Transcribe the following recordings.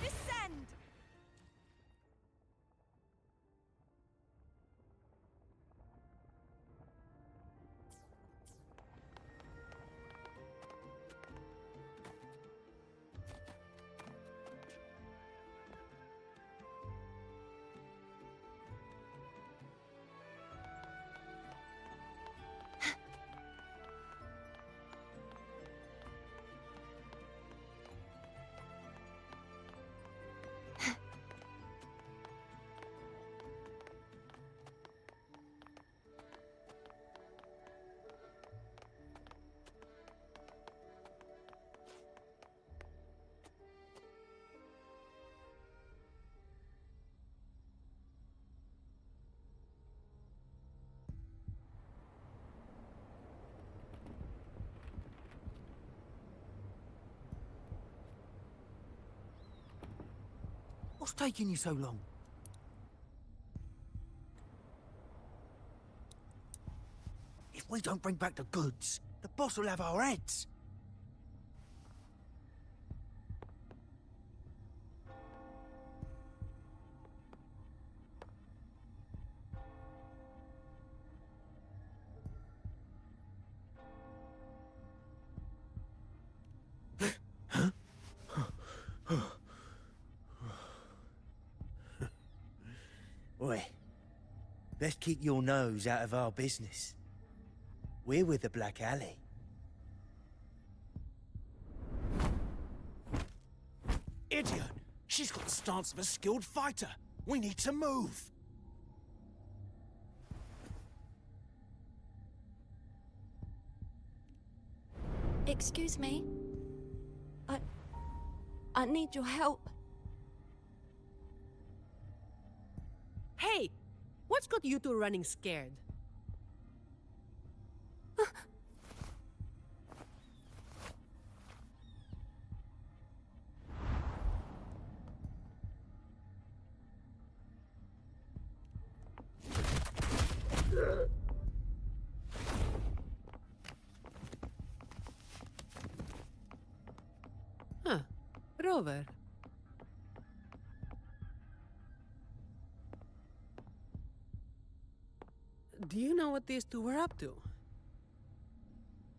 Descend! What's taking you so long? If we don't bring back the goods, the boss will have our heads. Oi, let's keep your nose out of our business. We're with the Black Alley. Idiot! She's got the stance of a skilled fighter. We need to move. Excuse me. I need your help. Hey! What's got you two running scared? Huh. Rover. Do you know what these two were up to?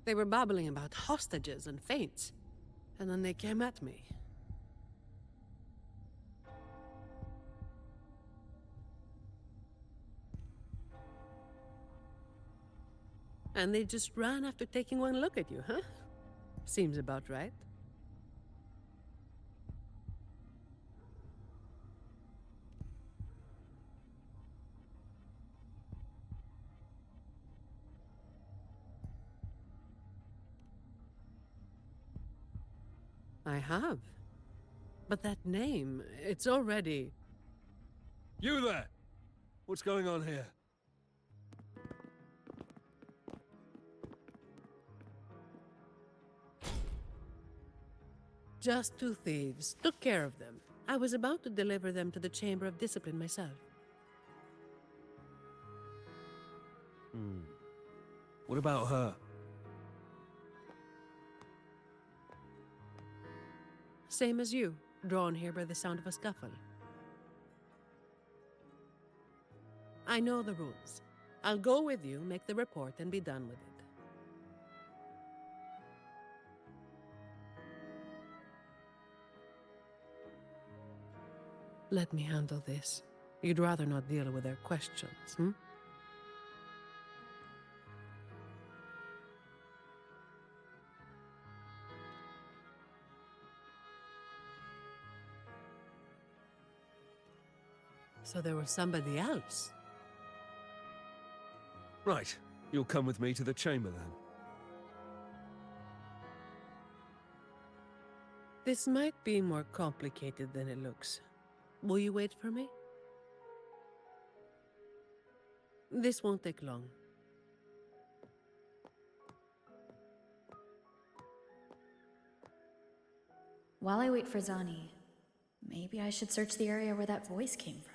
They were babbling about hostages and feints, and then they came at me. And they just ran after taking one look at you, huh? Seems about right. I have. But that name, it's already... You there! What's going on here? Just two thieves. Took care of them. I was about to deliver them to the Chamber of Discipline myself. What about her? Same as you, drawn here by the sound of a scuffle. I know the rules. I'll go with you, make the report, and be done with it. Let me handle this. You'd rather not deal with their questions, hmm? So there was somebody else. Right, you'll come with me to the chamber then. This might be more complicated than it looks. Will you wait for me? This won't take long. While I wait for Zani, maybe I should search the area where that voice came from.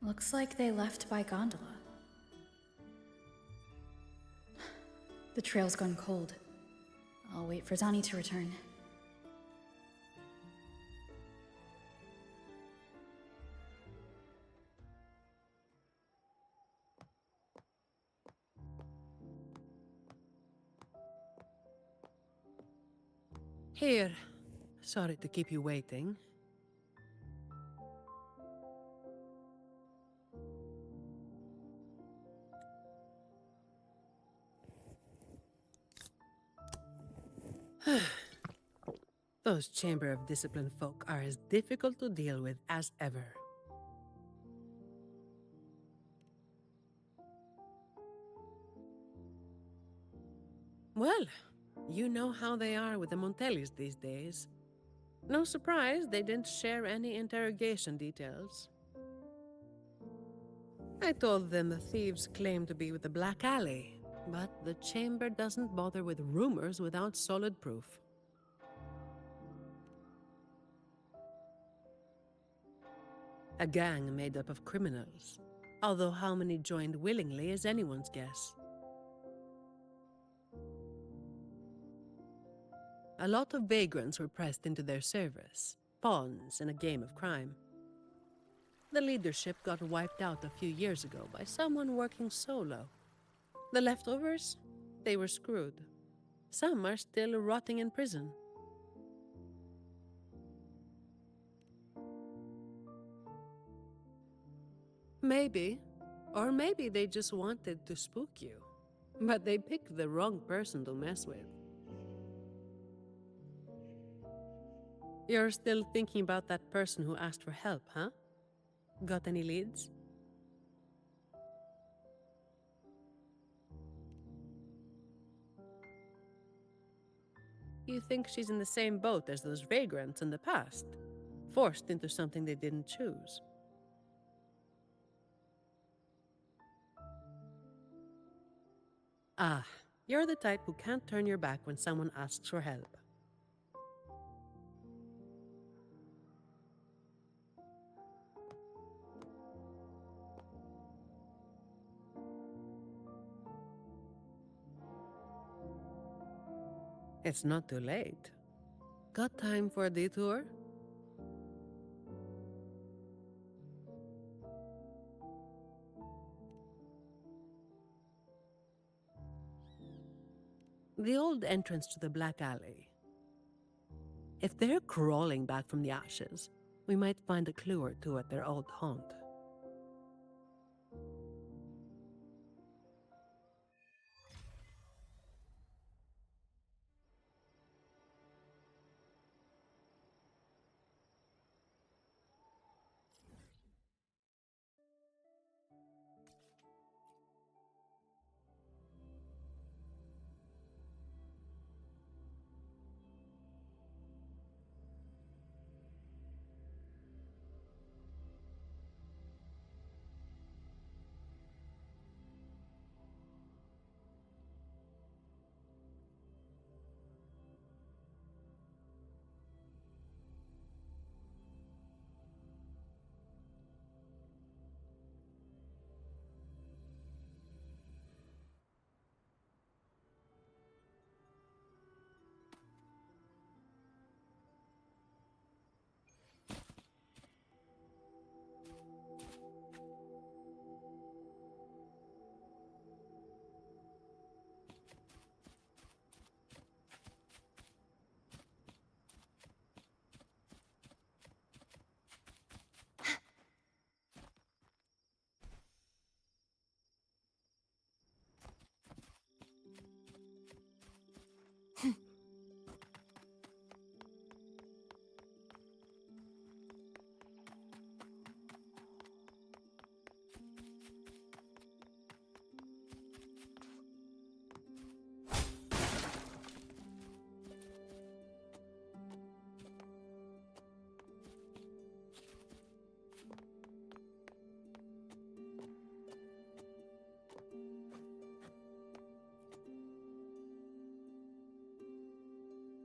Looks like they left by gondola. The trail's gone cold. I'll wait for Zani to return. Here. Sorry to keep you waiting. Those Chamber of Discipline folk are as difficult to deal with as ever. Well, you know how they are with the Montellis these days. No surprise they didn't share any interrogation details. I told them the thieves claimed to be with the Black Alley, but the Chamber doesn't bother with rumors without solid proof. A gang made up of criminals, although how many joined willingly is anyone's guess. A lot of vagrants were pressed into their service, pawns in a game of crime. The leadership got wiped out a few years ago by someone working solo. The leftovers? They were screwed. Some are still rotting in prison. Maybe. Or maybe they just wanted to spook you. But they picked the wrong person to mess with. You're still thinking about that person who asked for help, huh? Got any leads? You think she's in the same boat as those vagrants in the past? Forced into something they didn't choose? Ah, you're the type who can't turn your back when someone asks for help. It's not too late. Got time for a detour? The old entrance to the Black Alley. If they're crawling back from the ashes, we might find a clue or two at their old haunt.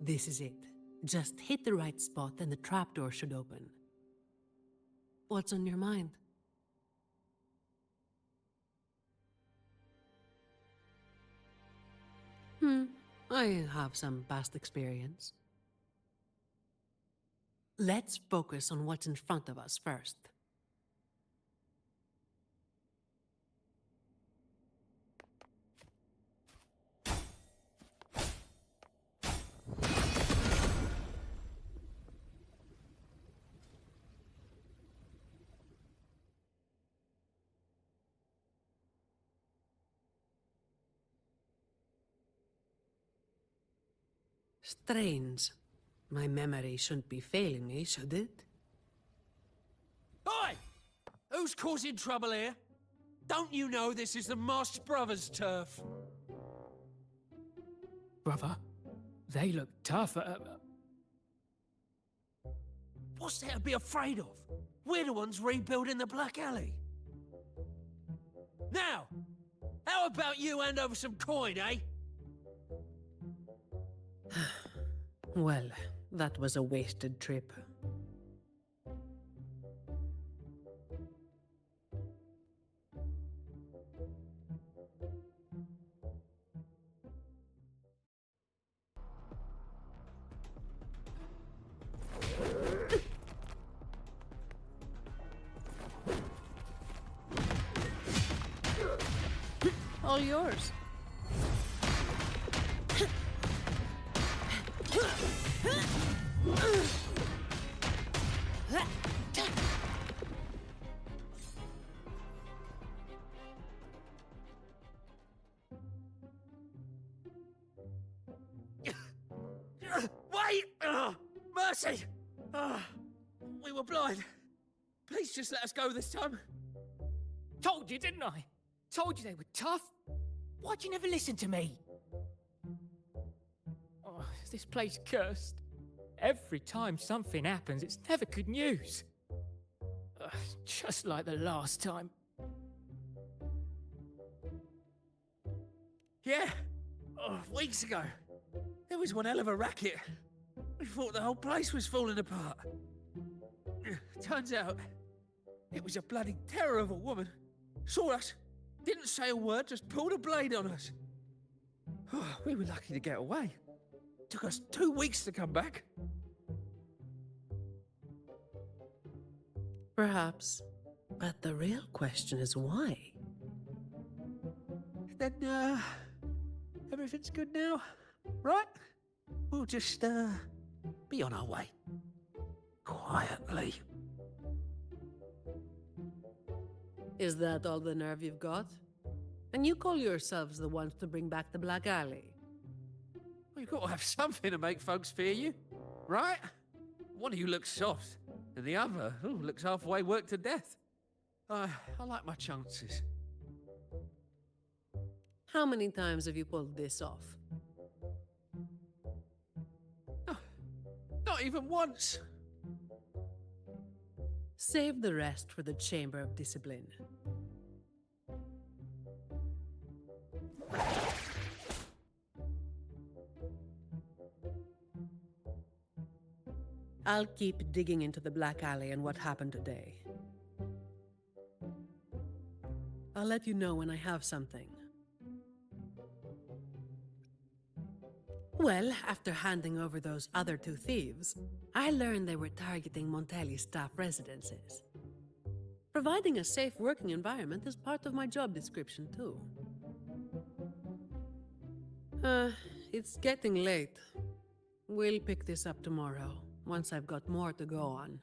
This is it. Just hit the right spot and the trapdoor should open. What's on your mind? I have some past experience. Let's focus on what's in front of us first. Strange. My memory shouldn't be failing me, should it? Oi! Who's causing trouble here? Don't you know this is the Marsh Brothers' turf? Brother, they look tough. What's there to be afraid of? We're the ones rebuilding the Black Alley. Now, how about you hand over some coin, eh? Well, that was a wasted trip. All yours. Wait! Mercy! We were blind. Please just let us go this time. Told you, didn't I? Told you they were tough. Why'd you never listen to me? Oh, this place cursed. Every time something happens, it's never good news. Just like the last time. Yeah. Weeks ago. There was one hell of a racket. We thought the whole place was falling apart. Turns out, it was a bloody terror of a woman. Saw us, didn't say a word, just pulled a blade on us. We were lucky to get away. Took us 2 weeks to come back. Perhaps. But the real question is why? Then, everything's good now, right? We'll just, be on our way. Quietly. Is that all the nerve you've got? And you call yourselves the ones to bring back the Black Alley? Well, you've got to have something to make folks fear you, right? One of you looks soft, and the other looks halfway worked to death. I like my chances. How many times have you pulled this off? Not even once. Save the rest for the Chamber of Discipline. I'll keep digging into the Black Alley and what happened today. I'll let you know when I have something. Well, after handing over those other two thieves, I learned they were targeting Montelli's staff residences. Providing a safe working environment is part of my job description, too. It's getting late. We'll pick this up tomorrow, once I've got more to go on.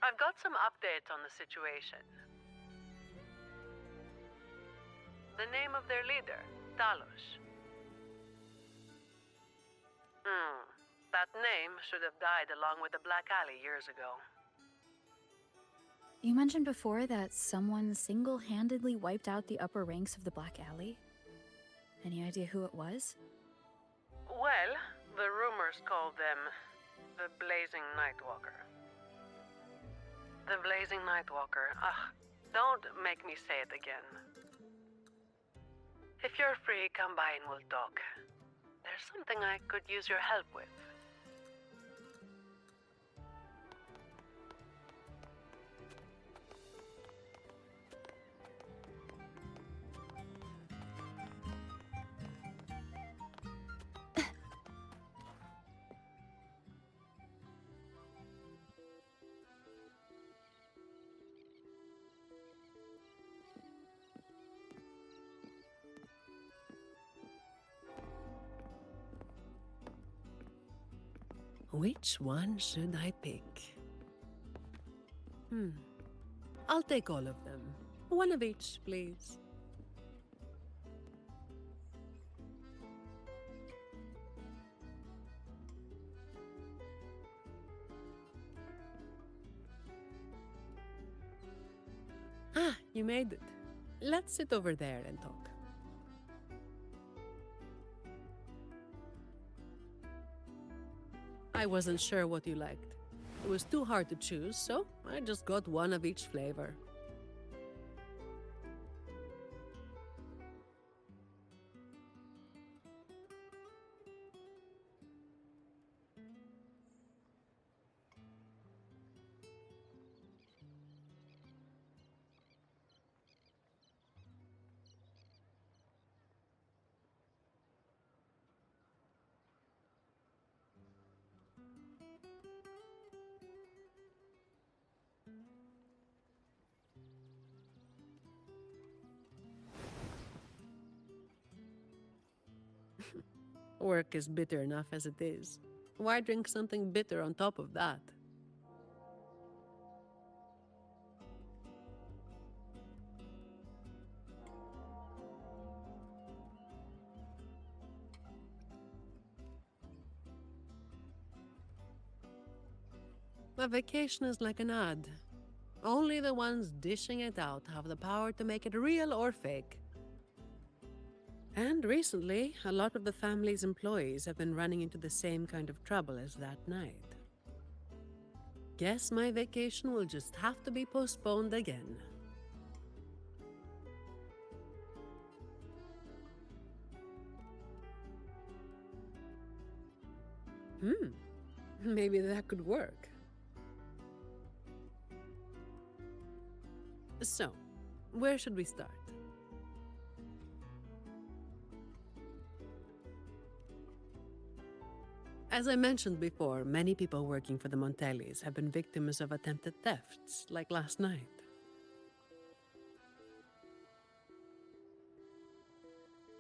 I've got some updates on the situation. the name of their leader, Talos. That name should have died along with the Black Alley years ago. You mentioned before that someone single-handedly wiped out the upper ranks of the Black Alley. Any idea who it was? Well, the rumors called them the Blazing Nightwalker. The Blazing Nightwalker. Don't make me say it again. If you're free, come by and we'll talk. There's something I could use your help with. Which one should I pick? I'll take all of them. One of each, please. You made it. Let's sit over there and talk. I wasn't sure what you liked. It was too hard to choose, so I just got one of each flavor. Work is bitter enough as it is. Why drink something bitter on top of that? A vacation is like an ad. Only the ones dishing it out have the power to make it real or fake. And recently, a lot of the family's employees have been running into the same kind of trouble as that night. Guess my vacation will just have to be postponed again. Maybe that could work. So, where should we start? As I mentioned before, many people working for the Montellis have been victims of attempted thefts, like last night.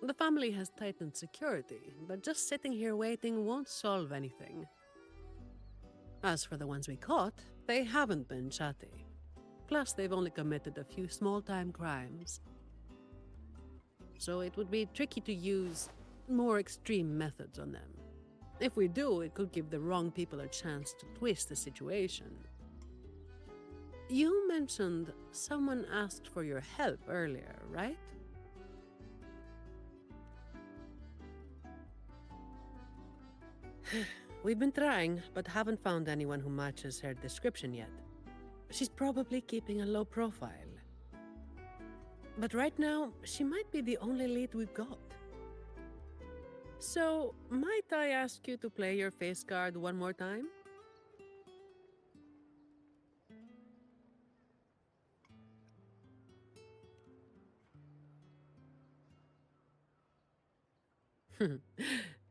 The family has tightened security, but just sitting here waiting won't solve anything. As for the ones we caught, they haven't been chatty. Plus, they've only committed a few small-time crimes. So it would be tricky to use more extreme methods on them. If we do, it could give the wrong people a chance to twist the situation. You mentioned someone asked for your help earlier, right? We've been trying, but haven't found anyone who matches her description yet. She's probably keeping a low profile. But right now, she might be the only lead we've got. So, might I ask you to play your face card one more time?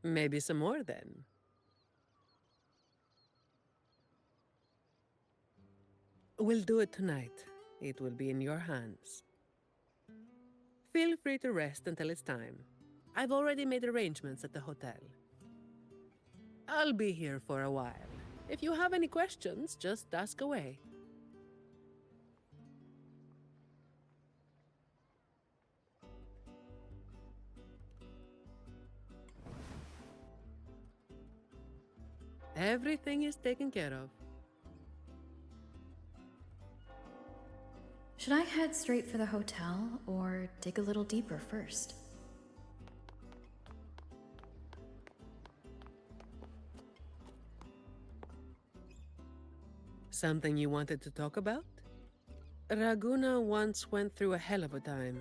Maybe some more then. We'll do it tonight. It will be in your hands. Feel free to rest until it's time. I've already made arrangements at the hotel. I'll be here for a while. If you have any questions, just ask away. Everything is taken care of. Should I head straight for the hotel or dig a little deeper first? Something you wanted to talk about? Raguna once went through a hell of a time.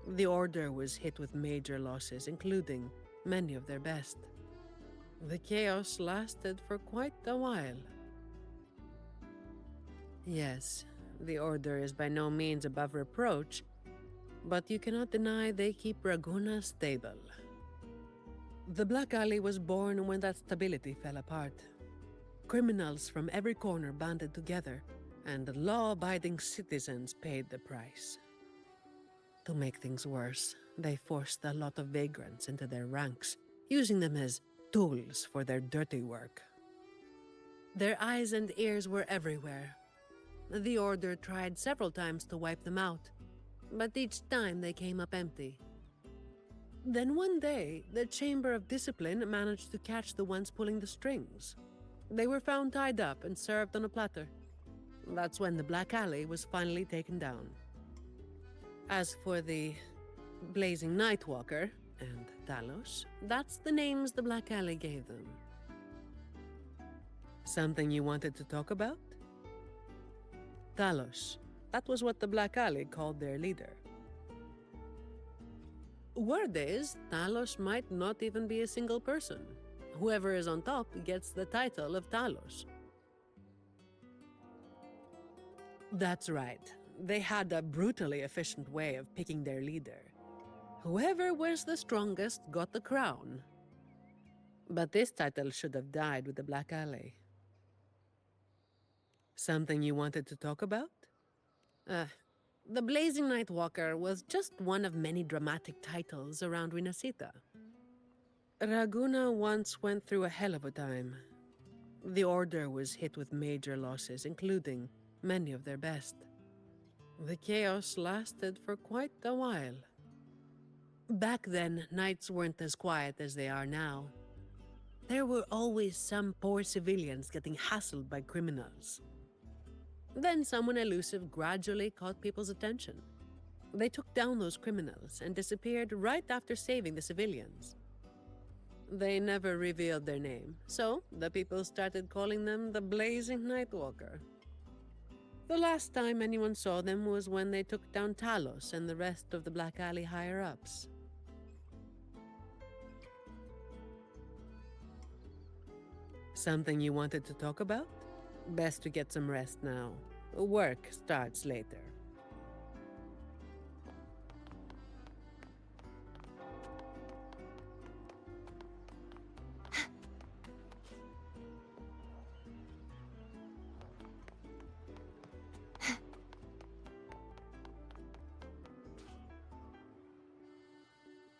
The Order was hit with major losses, including many of their best. The chaos lasted for quite a while. Yes, the Order is by no means above reproach, but you cannot deny they keep Raguna stable. The Black Alley was born when that stability fell apart. Criminals from every corner banded together, and law-abiding citizens paid the price. To make things worse, they forced a lot of vagrants into their ranks, using them as tools for their dirty work. Their eyes and ears were everywhere. The Order tried several times to wipe them out, but each time they came up empty. Then one day, the Chamber of Discipline managed to catch the ones pulling the strings. They were found tied up and served on a platter. That's when the Black Alley was finally taken down. As for the Blazing Nightwalker and Talos, that's the names the Black Alley gave them. Something you wanted to talk about? Talos. That was what the Black Alley called their leader. Word is, Talos might not even be a single person. Whoever is on top gets the title of Talos. That's right. They had a brutally efficient way of picking their leader. Whoever was the strongest got the crown. But this title should have died with the Black Alley. Something you wanted to talk about? The Blazing Nightwalker was just one of many dramatic titles around Winasita. Raguna once went through a hell of a time. The Order was hit with major losses, including many of their best. The chaos lasted for quite a while. Back then, nights weren't as quiet as they are now. There were always some poor civilians getting hassled by criminals. Then someone elusive gradually caught people's attention. They took down those criminals and disappeared right after saving the civilians. They never revealed their name, so the people started calling them the Blazing Nightwalker. The last time anyone saw them was when they took down Talos and the rest of the Black Alley higher-ups. Something you wanted to talk about? Best to get some rest now. Work starts later.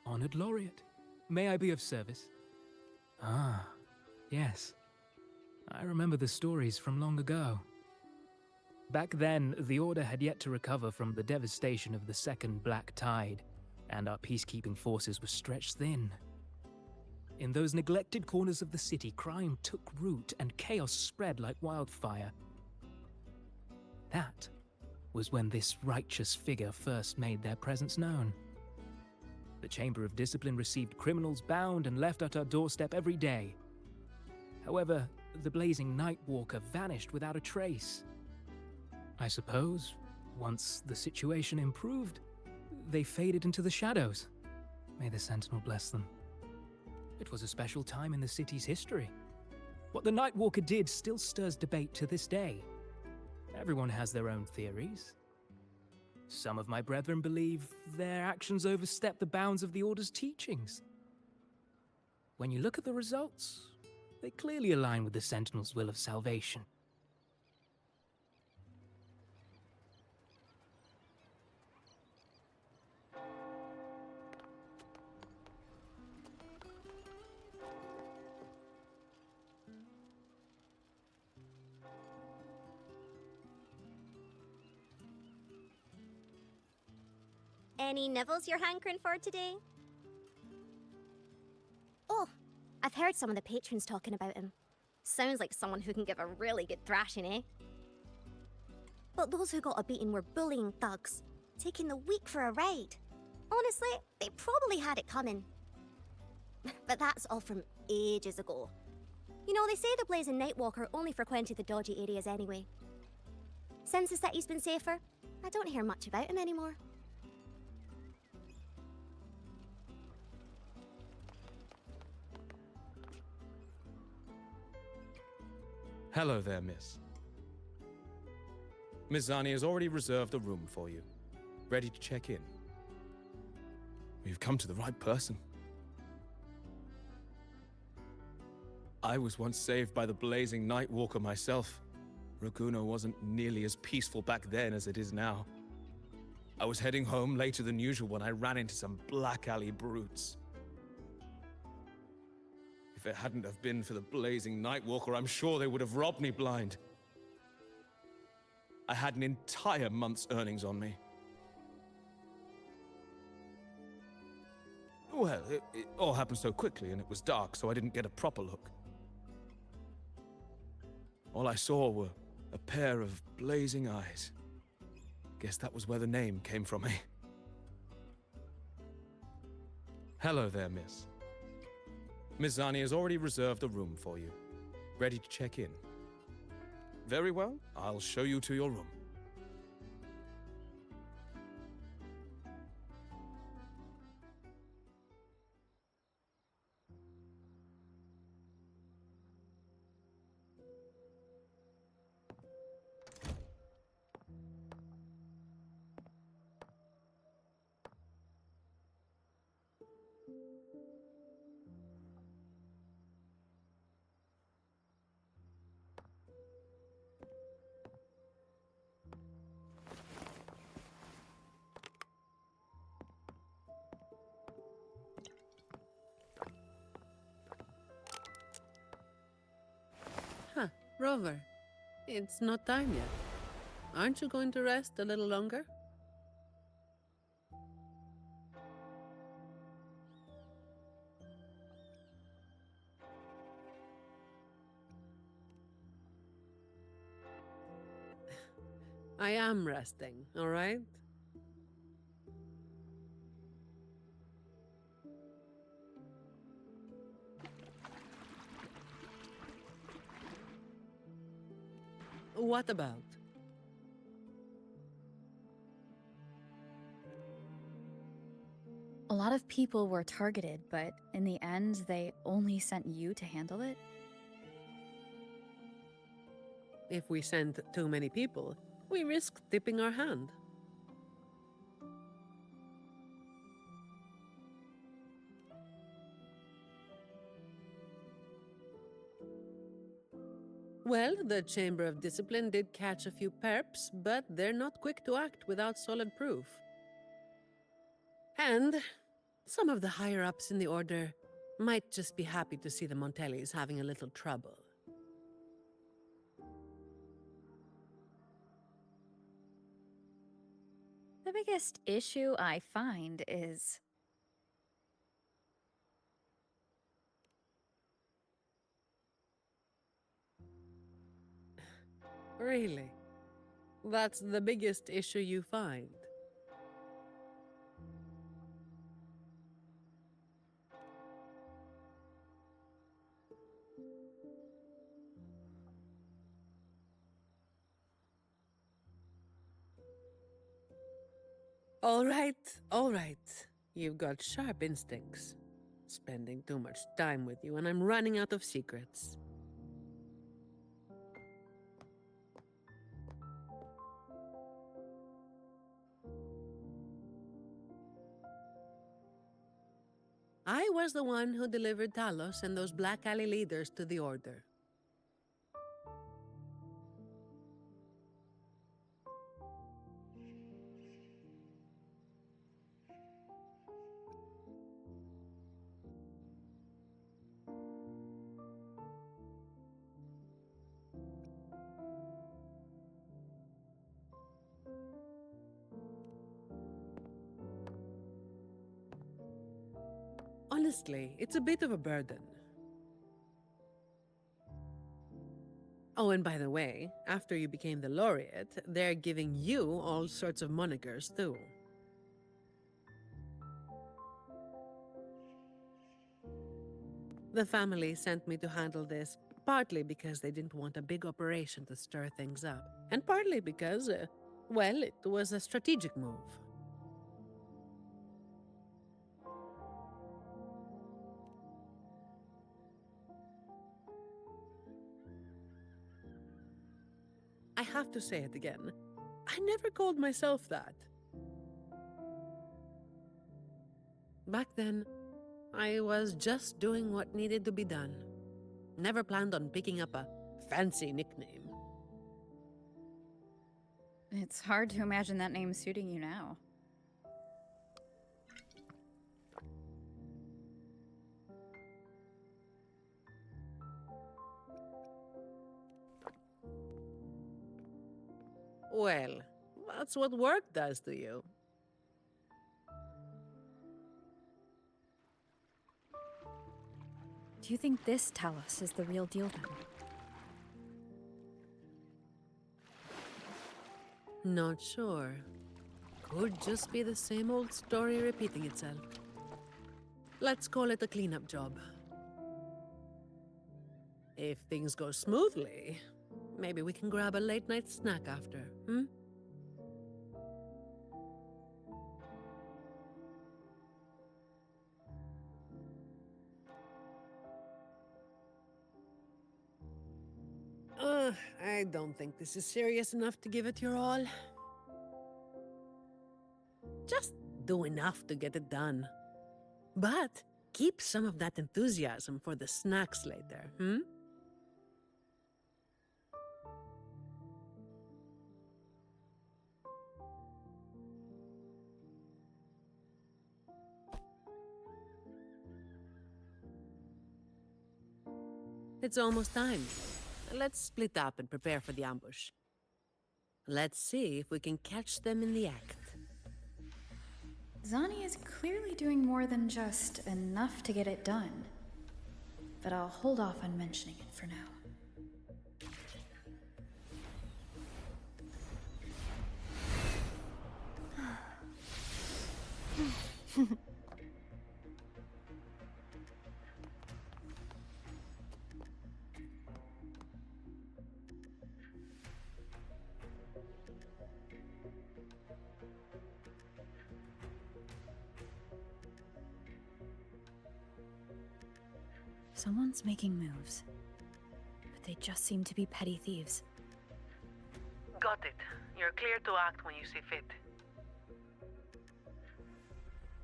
Honored Laureate, may I be of service? Ah, yes. I remember the stories from long ago. Back then, the Order had yet to recover from the devastation of the Second Black Tide, and our peacekeeping forces were stretched thin. In those neglected corners of the city, crime took root and chaos spread like wildfire. That was when this righteous figure first made their presence known. The Chamber of Discipline received criminals bound and left at our doorstep every day. However, the Blazing Nightwalker vanished without a trace. I suppose, once the situation improved, they faded into the shadows. May the Sentinel bless them. It was a special time in the city's history. What the Nightwalker did still stirs debate to this day. Everyone has their own theories. Some of my brethren believe their actions overstep the bounds of the Order's teachings. When you look at the results, they clearly align with the Sentinel's will of salvation. Any nibbles you're hankering for today? Oh, I've heard some of the patrons talking about him. Sounds like someone who can give a really good thrashing, eh? But those who got a beating were bullying thugs, taking the weak for a ride. Honestly, they probably had it coming. But that's all from ages ago. You know, they say the Blazing Nightwalker only frequented the dodgy areas anyway. Since the city's been safer, I don't hear much about him anymore. Hello there, miss. Miss Zani has already reserved a room for you. Ready to check in. You've come to the right person. I was once saved by the Blazing Nightwalker myself. Raguno wasn't nearly as peaceful back then as it is now. I was heading home later than usual when I ran into some black alley brutes. If it hadn't have been for the Blazing Nightwalker, I'm sure they would have robbed me blind. I had an entire month's earnings on me. Well, it all happened so quickly and it was dark, so I didn't get a proper look. All I saw were a pair of blazing eyes. Guess that was where the name came from, eh? Hello there, miss. Miss Zani has already reserved a room for you. Ready to check in. Very well, I'll show you to your room. Huh, Rover. It's not time yet. Aren't you going to rest a little longer? I am resting, all right? What about? A lot of people were targeted, but in the end, they only sent you to handle it? If we send too many people, we risk tipping our hand. Well, the Chamber of Discipline did catch a few perps, but they're not quick to act without solid proof. And some of the higher-ups in the Order might just be happy to see the Montellis having a little trouble. The biggest issue I find is... Really? That's the biggest issue you find? All right. You've got sharp instincts. Spending too much time with you, and I'm running out of secrets. I was the one who delivered Talos and those Black Alley leaders to the Order. Honestly, it's a bit of a burden. Oh, and by the way, after you became the laureate, they're giving you all sorts of monikers too. The family sent me to handle this, partly because they didn't want a big operation to stir things up, and partly because, well, it was a strategic move. I have to say it again. I never called myself that. Back then, I was just doing what needed to be done. Never planned on picking up a fancy nickname. It's hard to imagine that name suiting you now. Well, that's what work does to you. Do you think this Talos is the real deal then? Not sure. Could just be the same old story repeating itself. Let's call it a cleanup job. If things go smoothly, maybe we can grab a late-night snack after, hmm? I don't think this is serious enough to give it your all. Just do enough to get it done. But keep some of that enthusiasm for the snacks later, hmm? It's almost time. Let's split up and prepare for the ambush. Let's see if we can catch them in the act. Zani is clearly doing more than just enough to get it done. But I'll hold off on mentioning it for now. Someone's making moves, but they just seem to be petty thieves. Got it. You're clear to act when you see fit.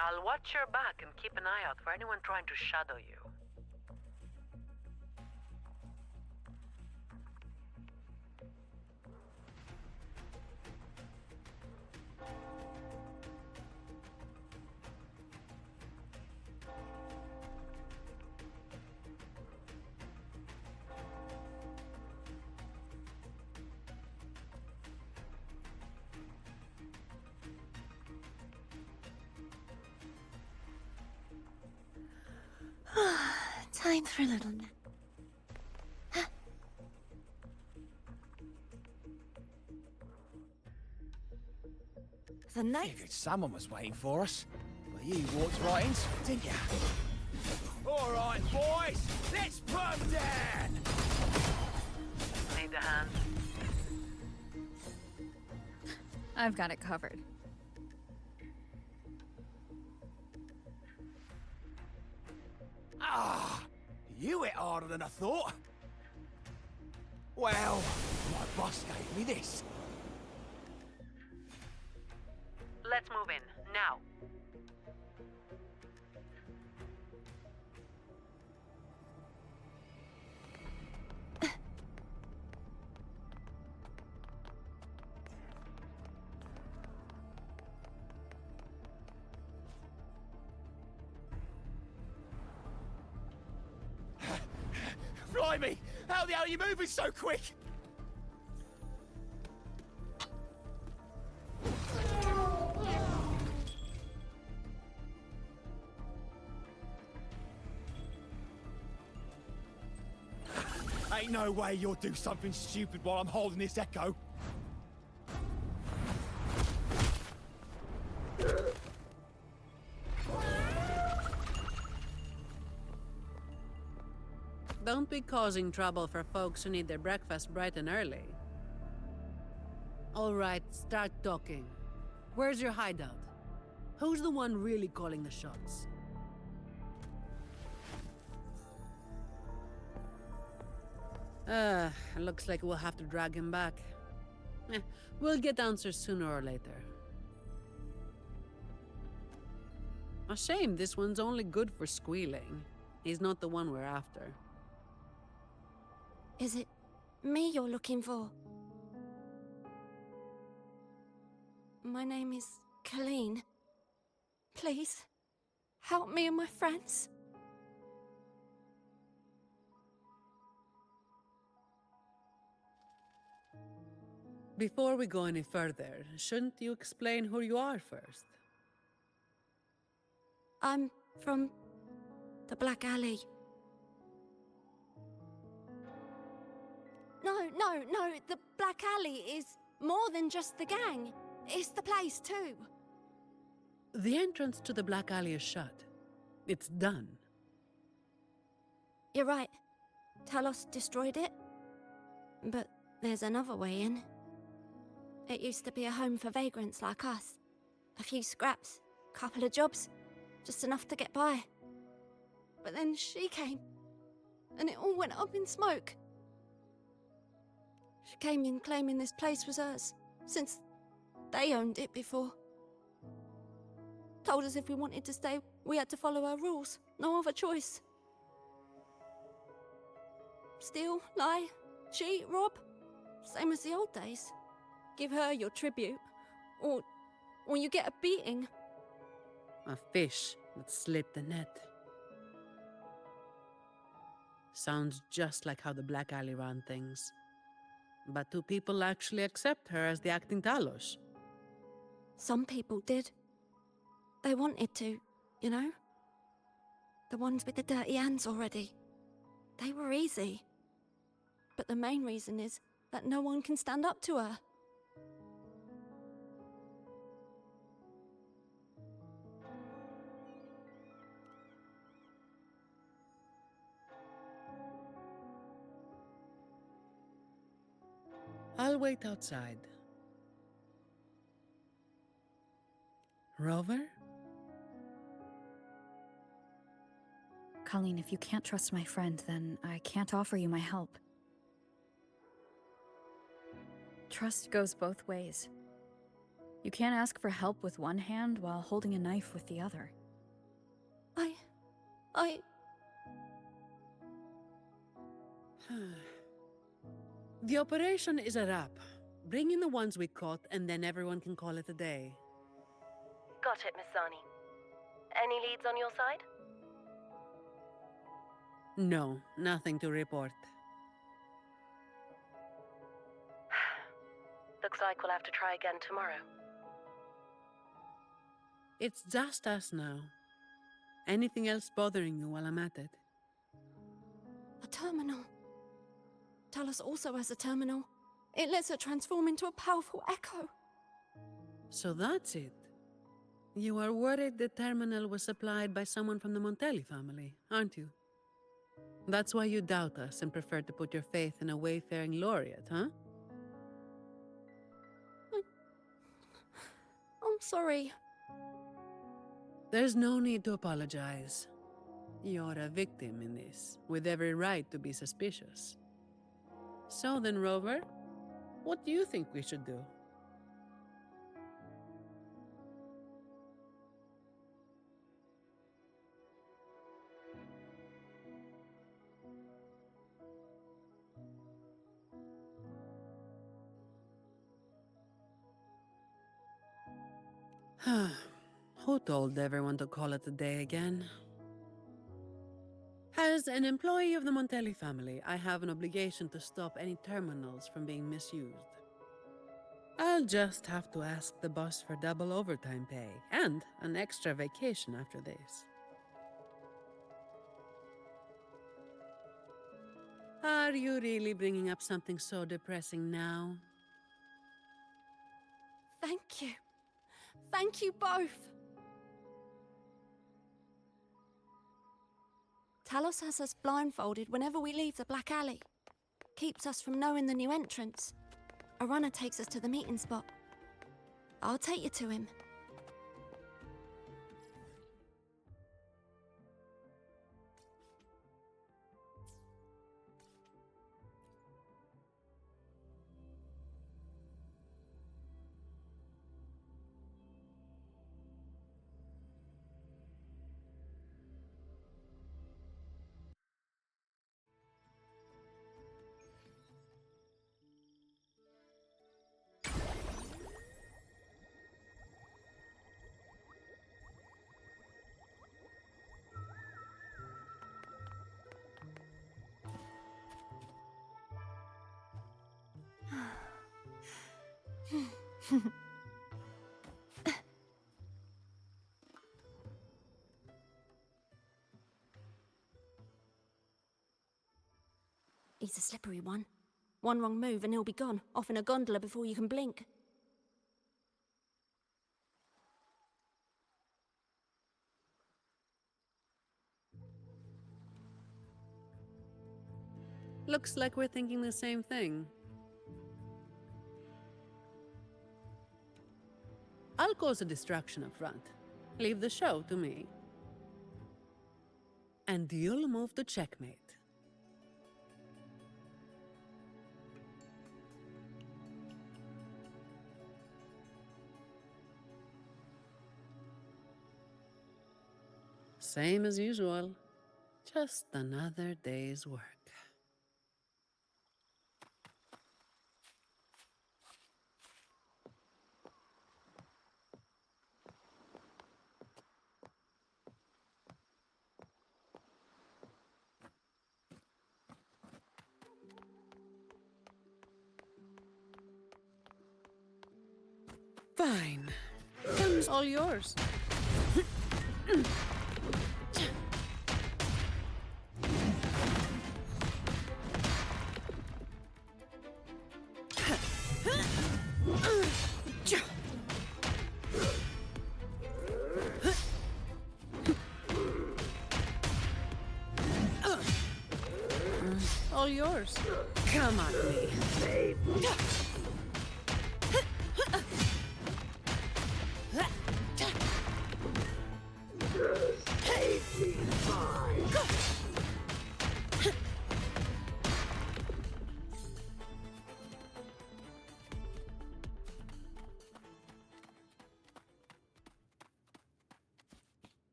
I'll watch your back and keep an eye out for anyone trying to shadow you. Time for a little nap. The night. Figured someone was waiting for us. But you walked right into it, didn't you? All right, boys, let's put 'em down. Need a hand? I've got it covered. Ah, you hit harder than I thought. Well, my boss gave me this. Let's move in, now. Blimey, how the hell are you moving so quick? Ain't no way you'll do something stupid while I'm holding this echo. Don't be causing trouble for folks who need their breakfast bright and early. All right, start talking. Where's your hideout? Who's the one really calling the shots? Looks like we'll have to drag him back. We'll get answers sooner or later. A shame this one's only good for squealing. He's not the one we're after. Is it me you're looking for? My name is Colleen. Please, help me and my friends. Before we go any further, shouldn't you explain who you are first? I'm from the Black Alley. No, the Black Alley is more than just the gang. It's the place too. The entrance to the Black Alley is shut. It's done. You're right. Talos destroyed it. But there's another way in. It used to be a home for vagrants like us. A few scraps, couple of jobs, just enough to get by. But then she came, and it all went up in smoke. She came in claiming this place was hers, since they owned it before. Told us if we wanted to stay, we had to follow her rules. No other choice. Steal, lie, cheat, rob. Same as the old days. Give her your tribute, or you get a beating. A fish that slit the net. Sounds just like how the Black Alley ran things. But do people actually accept her as the acting Talos? Some people did. They wanted to, you know? The ones with the dirty hands already. They were easy. But the main reason is that no one can stand up to her. I'll wait outside. Rover? Colleen, if you can't trust my friend, then I can't offer you my help. Trust goes both ways. You can't ask for help with one hand while holding a knife with the other. The operation is a wrap. Bring in the ones we caught, and then everyone can call it a day. Got it, Miss Zani. Any leads on your side? No, nothing to report. Looks like we'll have to try again tomorrow. It's just us now. Anything else bothering you while I'm at it? A terminal. Talos also has a terminal. It lets her transform into a powerful echo. So that's it. You are worried the terminal was supplied by someone from the Montelli family, aren't you? That's why you doubt us and prefer to put your faith in a wayfaring laureate, huh? I'm sorry. There's no need to apologize. You're a victim in this, with every right to be suspicious. So then, Rover, what do you think we should do? Who told everyone to call it a day again? As an employee of the Montelli family, I have an obligation to stop any terminals from being misused. I'll just have to ask the boss for double overtime pay and an extra vacation after this. Are you really bringing up something so depressing now? Thank you. Thank you both. Talos has us blindfolded whenever we leave the Black Alley. Keeps us from knowing the new entrance. A runner takes us to the meeting spot. I'll take you to him. He's a slippery one. One wrong move and he'll be gone, off in a gondola before you can blink. Looks like we're thinking the same thing. I'll cause a distraction up front. Leave the show to me. And you'll move to checkmate. Same as usual. Just another day's work. Fine. Guns all yours. All yours. Come on, me.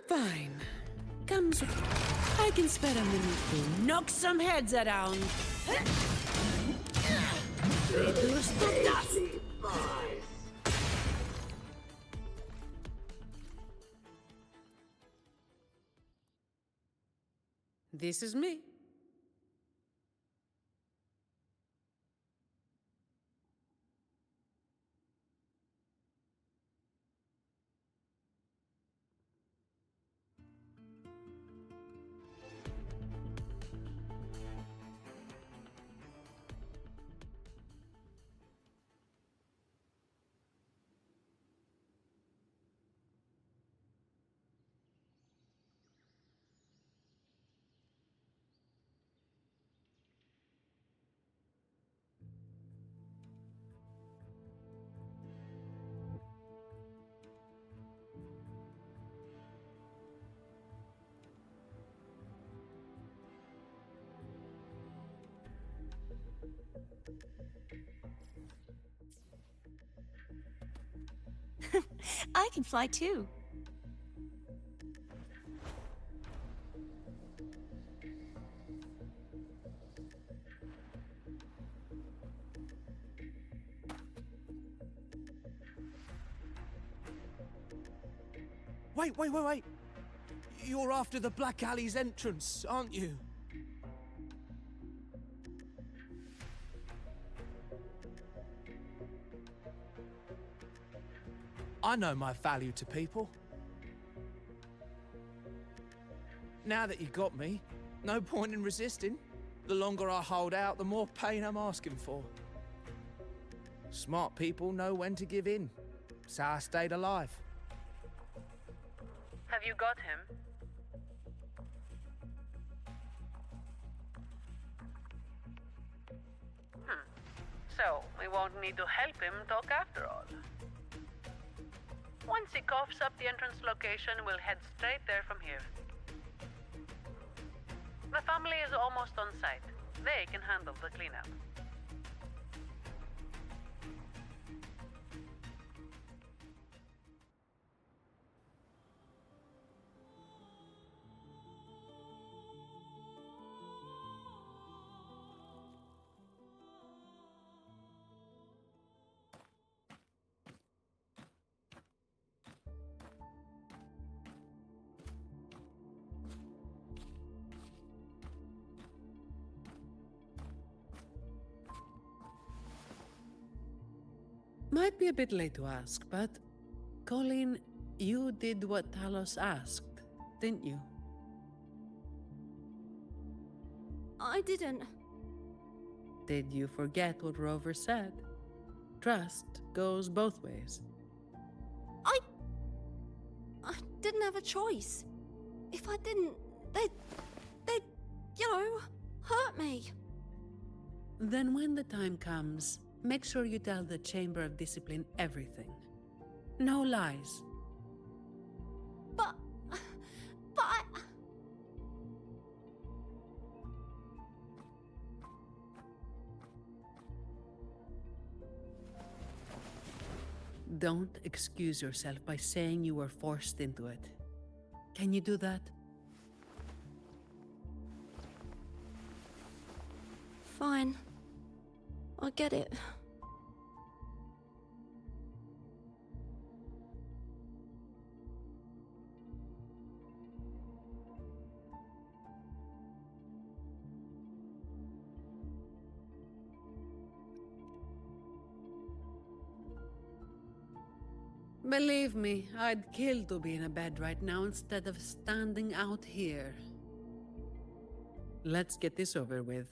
Fine. Comes. I can spare a minute to knock some heads around. Reduce to dust. This is me. I can fly too. Wait. You're after the Black Alley's entrance, aren't you? I know my value to people. Now that you got me, no point in resisting. The longer I hold out, the more pain I'm asking for. Smart people know when to give in. So I stayed alive. Have you got him? So, we won't need to help him talk after all. Once he coughs up the entrance location, we'll head straight there from here. The family is almost on site. They can handle the cleanup. Might be a bit late to ask, but Colleen, you did what Talos asked, didn't you? I didn't. Did you forget what Rover said? Trust goes both ways. I didn't have a choice. If I didn't, they'd, hurt me. Then when the time comes, make sure you tell the Chamber of Discipline everything. No lies. But I... Don't excuse yourself by saying you were forced into it. Can you do that? Fine. I get it. Believe me, I'd kill to be in a bed right now instead of standing out here. Let's get this over with.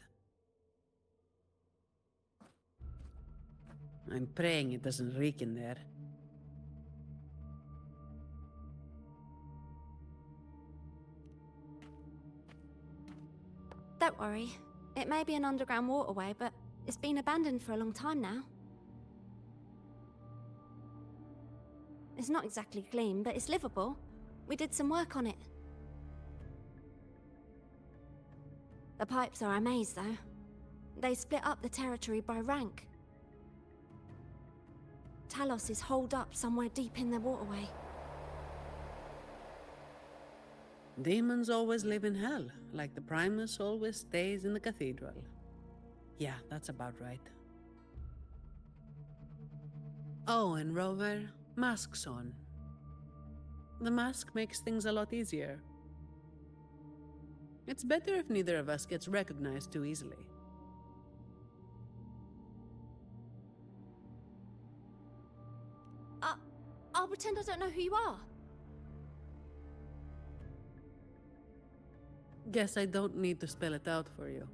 I'm praying it doesn't reek in there. Don't worry. It may be an underground waterway, but it's been abandoned for a long time now. It's not exactly clean, but it's livable. We did some work on it. The pipes are a maze, though. They split up the territory by rank. Talos is holed up somewhere deep in the waterway. Demons always live in hell, like the Primus always stays in the cathedral. Yeah, that's about right. Oh, and Rover, masks on. The mask makes things a lot easier. It's better if neither of us gets recognized too easily. I'll pretend I don't know who you are. Guess I don't need to spell it out for you.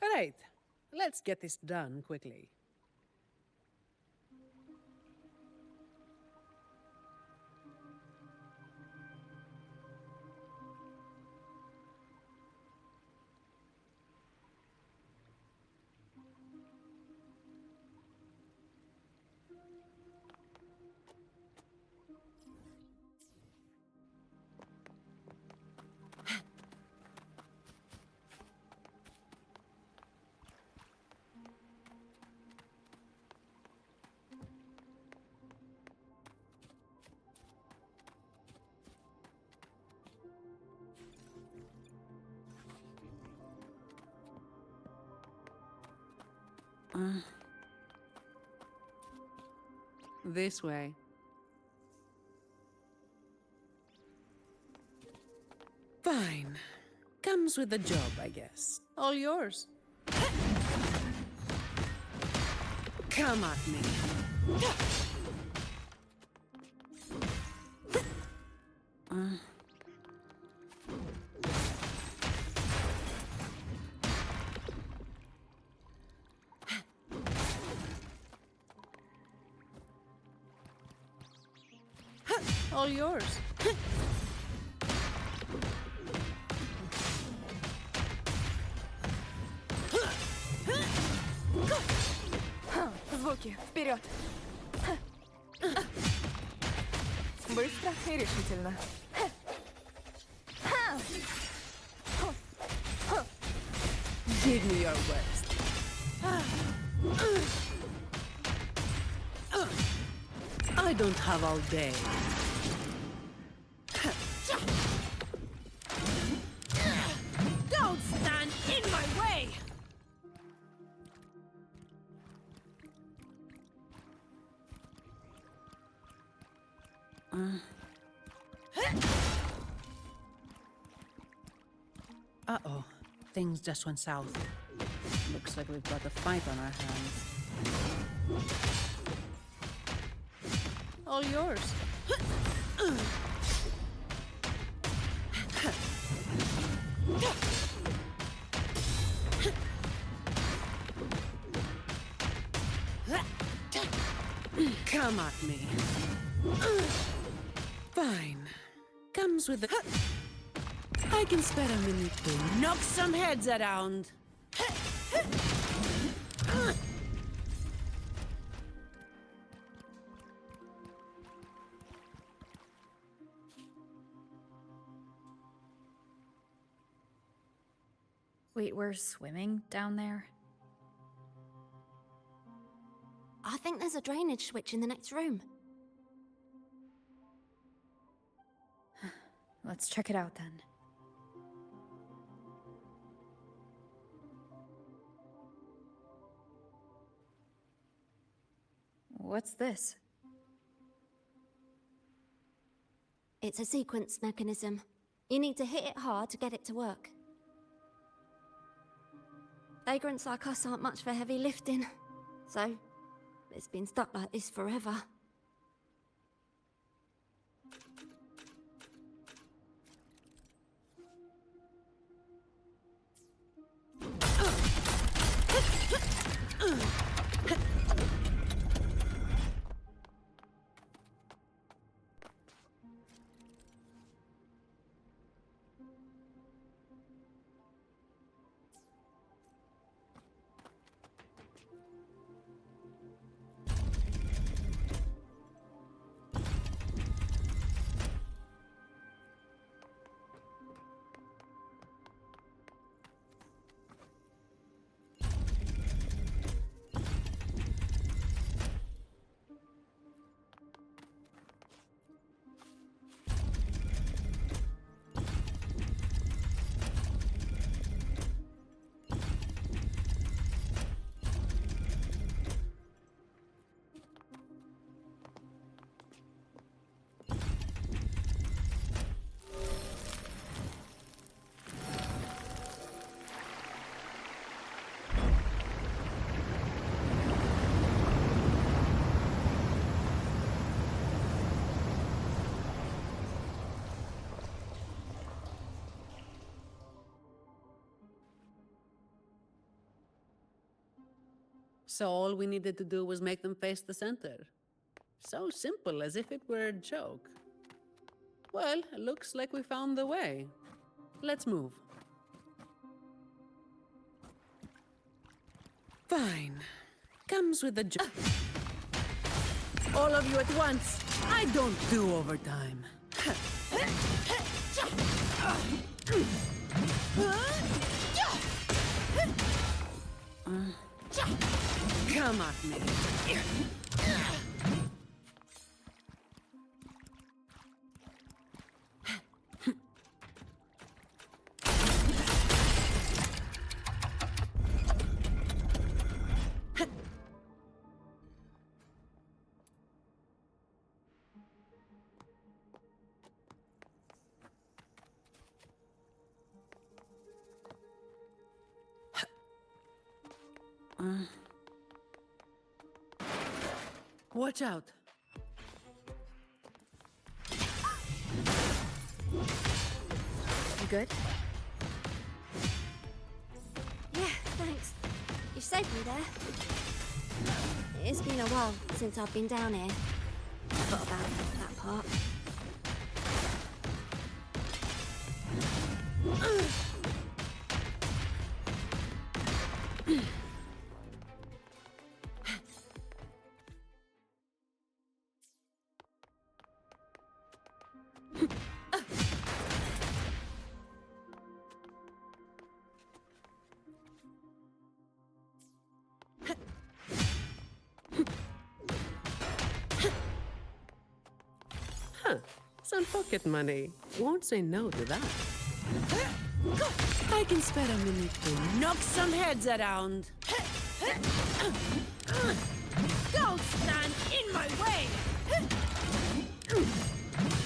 Right, let's get this done quickly. This way. Fine. Comes with the job, I guess. All yours. Come at me. All yours. Звуки, вперед! Быстро и решительно. Give me your worst. I don't have all day. Don't stand in my way! Uh-oh. Things just went south. Looks like we've got a fight on our hands. All yours. Come at me. Fine. Comes with the... I can spare a minute to knock some heads around. Wait, we're swimming down there? I think there's a drainage switch in the next room. Let's check it out then. What's this? It's a sequence mechanism. You need to hit it hard to get it to work. Vagrants like us aren't much for heavy lifting, so it's been stuck like this forever. So all we needed to do was make them face the center. So simple, as if it were a joke. Well, looks like we found the way. Let's move. Fine. Comes with the job. All of you at once. I don't do overtime. Come at me. Watch out. You good? Yeah, thanks. You saved me there. It's been a while since I've been down here. Forgot about that part. Some pocket money. Won't say no to that. I can spare a minute to knock some heads around. Don't stand in my way!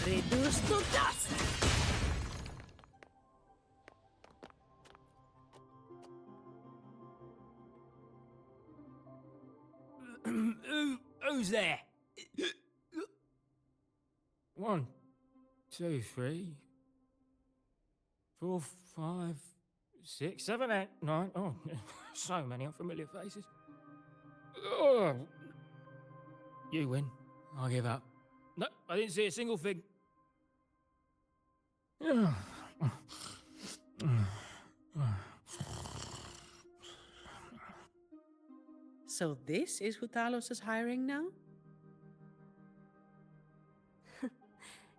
Reduce to dust! Who's there? 1, 2, 3, 4, 5, 6, 7, 8, 9. Oh, so many unfamiliar faces. Oh. You win. I'll give up. No, I didn't see a single thing. So this is who Talos is hiring now?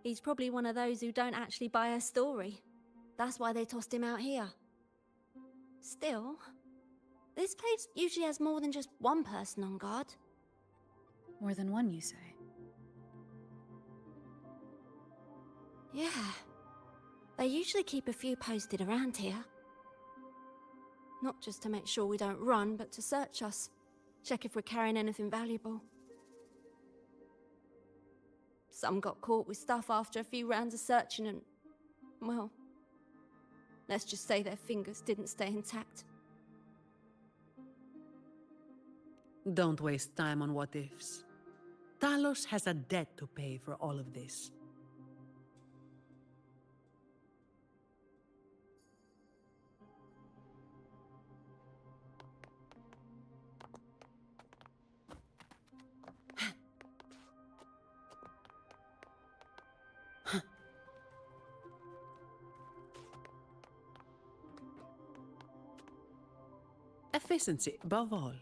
He's probably one of those who don't actually buy a story. That's why they tossed him out here. Still, this place usually has more than just one person on guard. More than one, you say? Yeah. They usually keep a few posted around here. Not just to make sure we don't run, but to search us. Check if we're carrying anything valuable. Some got caught with stuff after a few rounds of searching and, well, let's just say their fingers didn't stay intact. Don't waste time on what-ifs. Talos has a debt to pay for all of this. Efficiency above all.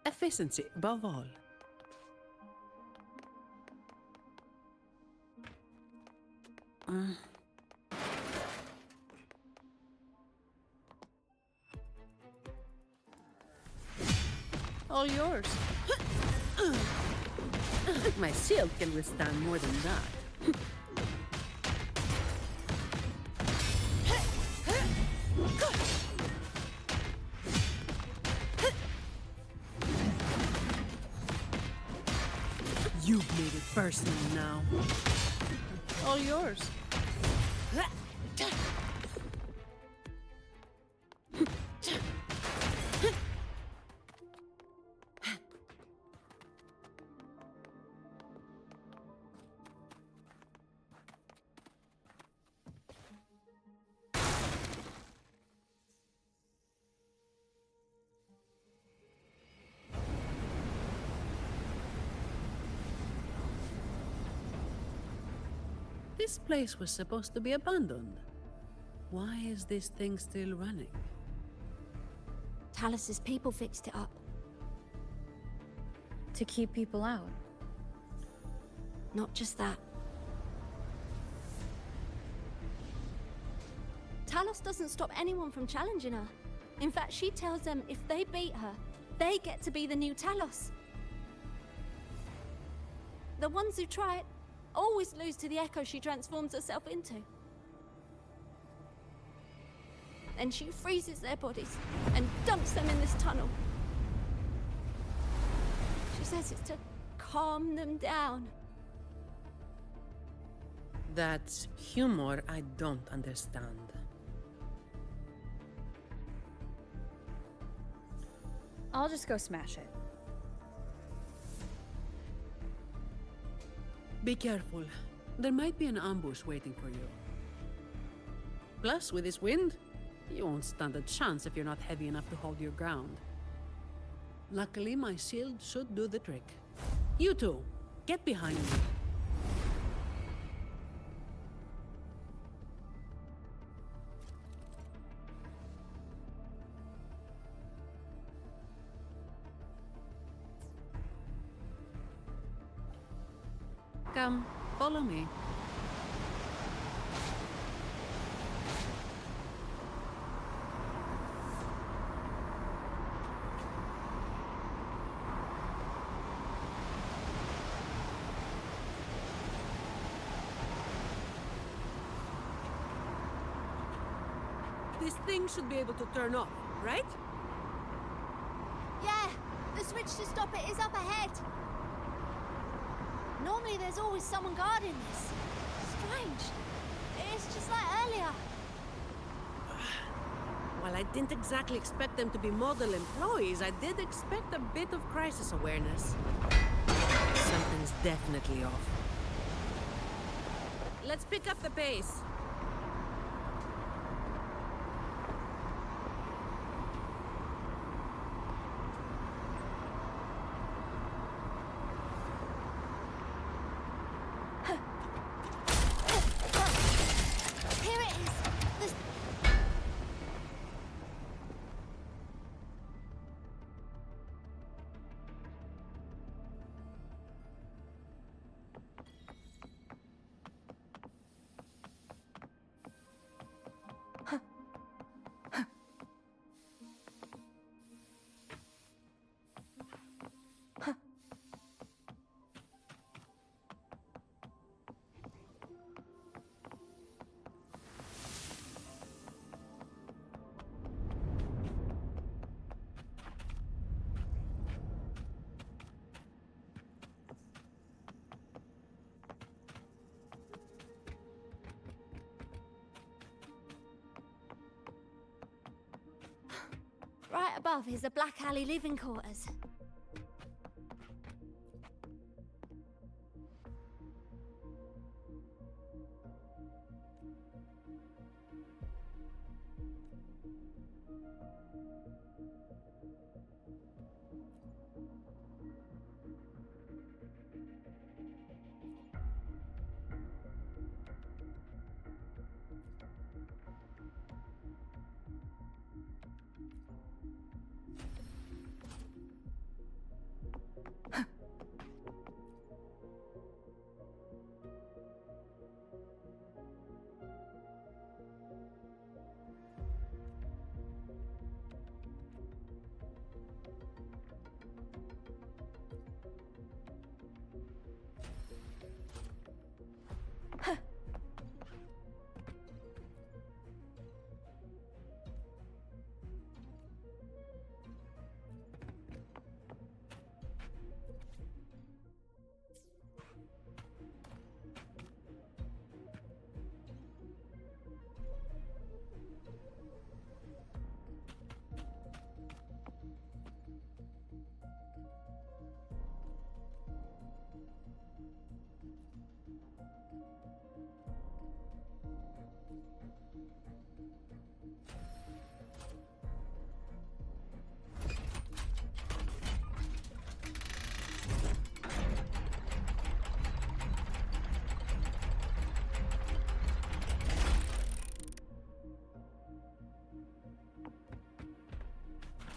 Efficiency above all. All yours. My shield can withstand more than that. You've made it personal now. All yours. This place was supposed to be abandoned. Why is this thing still running? Talus's people fixed it up. To keep people out. Not just that. Talos doesn't stop anyone from challenging her. In fact, she tells them if they beat her, they get to be the new Talos. The ones who try it always lose to the echo she transforms herself into. Then she freezes their bodies and dumps them in this tunnel. She says it's to calm them down. That's humor I don't understand. I'll just go smash it. Be careful. There might be an ambush waiting for you. Plus, with this wind, you won't stand a chance if you're not heavy enough to hold your ground. Luckily, my shield should do the trick. You two, get behind me. Come, follow me. This thing should be able to turn off, right? Yeah, the switch to stop it is up ahead. Normally there's always someone guarding this. Strange. It's just like earlier. While I didn't exactly expect them to be model employees, I did expect a bit of crisis awareness. Something's definitely off. Let's pick up the pace. Here it is. This... Right above is the Black Alley living quarters.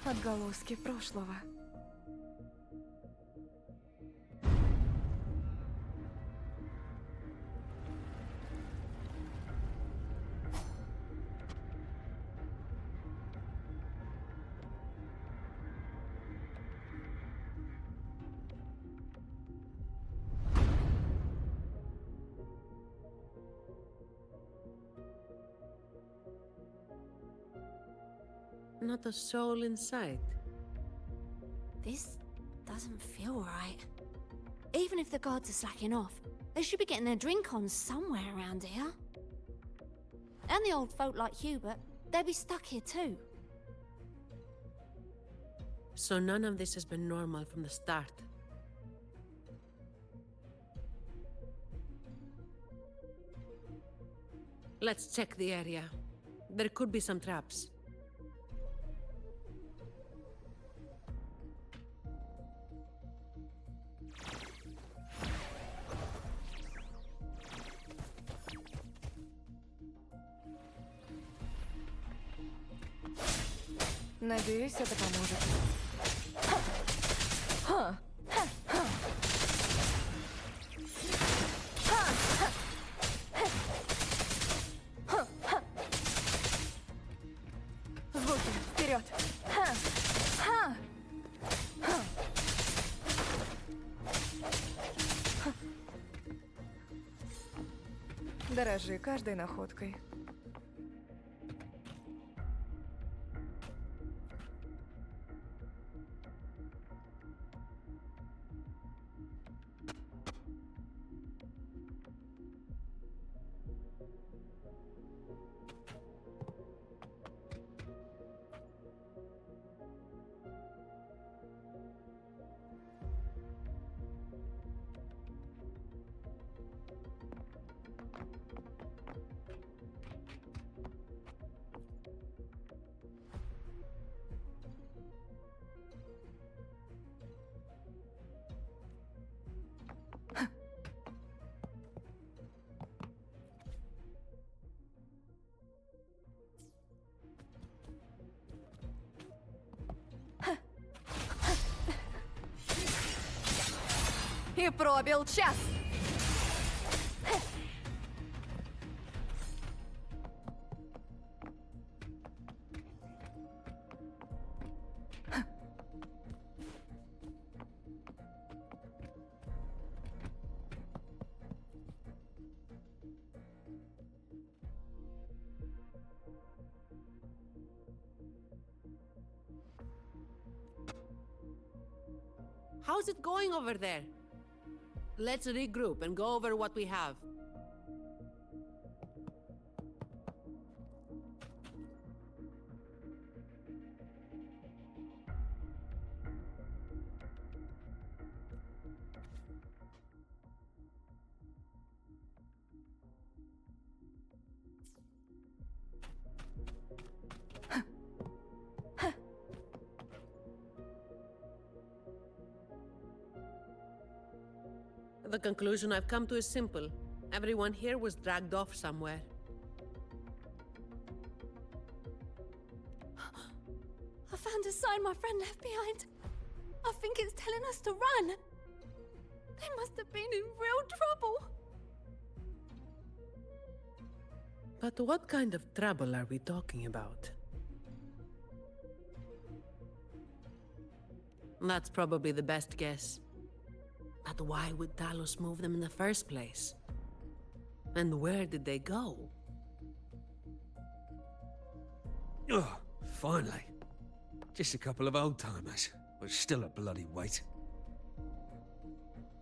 Отголоски прошлого. Not a soul in sight. This doesn't feel right. Even if the guards are slacking off, they should be getting their drink on somewhere around here. And the old folk like Hubert, they'd be stuck here too. So none of this has been normal from the start. Let's check the area. There could be some traps. Надеюсь, это поможет. Звуки, вперед! Дорожи каждой находкой. И пробил час. How's it going over there? Let's regroup and go over what we have. The conclusion I've come to is simple. Everyone here was dragged off somewhere. I found a sign my friend left behind. I think it's telling us to run. They must have been in real trouble. But what kind of trouble are we talking about? That's probably the best guess. But why would Talos move them in the first place? And where did they go? Oh, finally. Just a couple of old-timers, but still a bloody weight.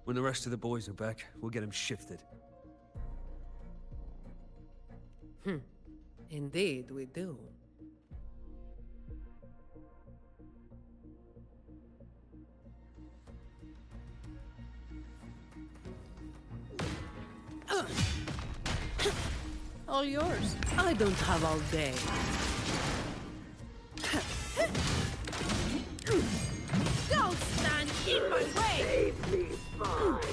When the rest of the boys are back, we'll get them shifted. Indeed, we do. All yours. I don't have all day. Don't stand in my way! Save me, boss.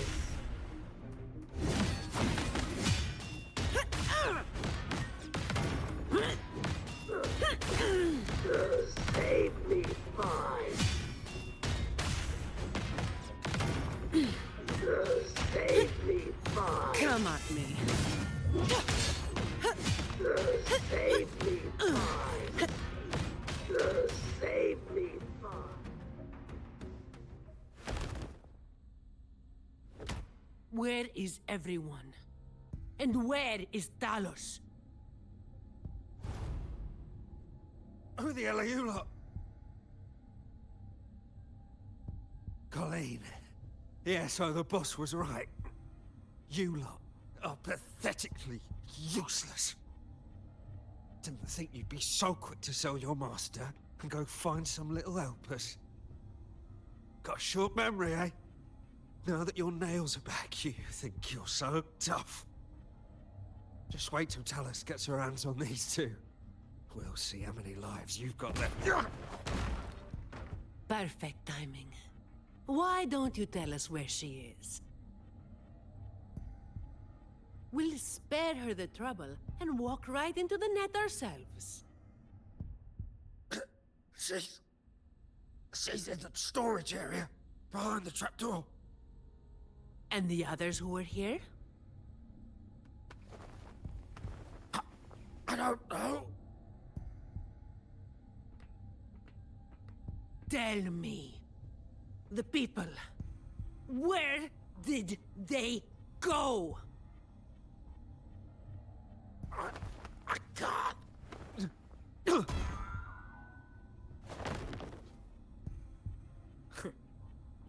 Save me, boss. Save me, fine. Come at me. Save me, fine. Save me, fine. Where is everyone? And where is Talos? Who the hell are you lot? Colleen. Yeah, so the boss was right. You lot are pathetically useless. Didn't think you'd be so quick to sell your master and go find some little helpers. Got a short memory, eh? Now that your nails are back, you think you're so tough. Just wait till Talos gets her hands on these two. We'll see how many lives you've got left. Perfect timing. Why don't you tell us where she is? We'll spare her the trouble and walk right into the net ourselves. She's in the storage area, behind the trapdoor. And the others who were here? I don't know. Tell me. The people. Where did they go? I can't.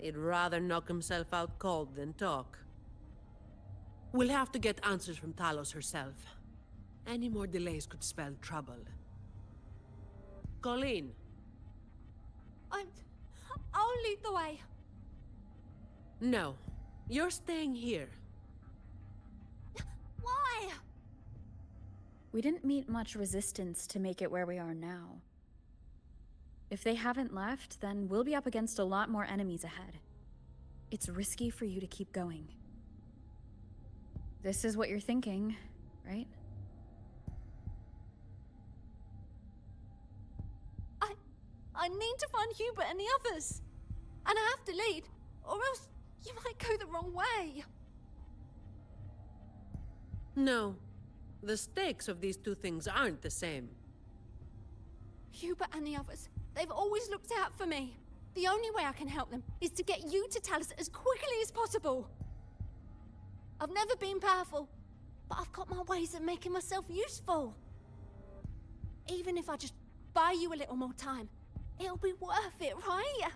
He'd rather knock himself out cold than talk. We'll have to get answers from Talos herself. Any more delays could spell trouble. Colleen. I'll lead the way. No. You're staying here. Why? We didn't meet much resistance to make it where we are now. If they haven't left, then we'll be up against a lot more enemies ahead. It's risky for you to keep going. This is what you're thinking, right? I need to find Hubert and the others. And I have to lead, or else you might go the wrong way. No. The stakes of these two things aren't the same. Hubert and the others, they've always looked out for me. The only way I can help them is to get you to tell us as quickly as possible. I've never been powerful, but I've got my ways of making myself useful. Even if I just buy you a little more time, it'll be worth it, right?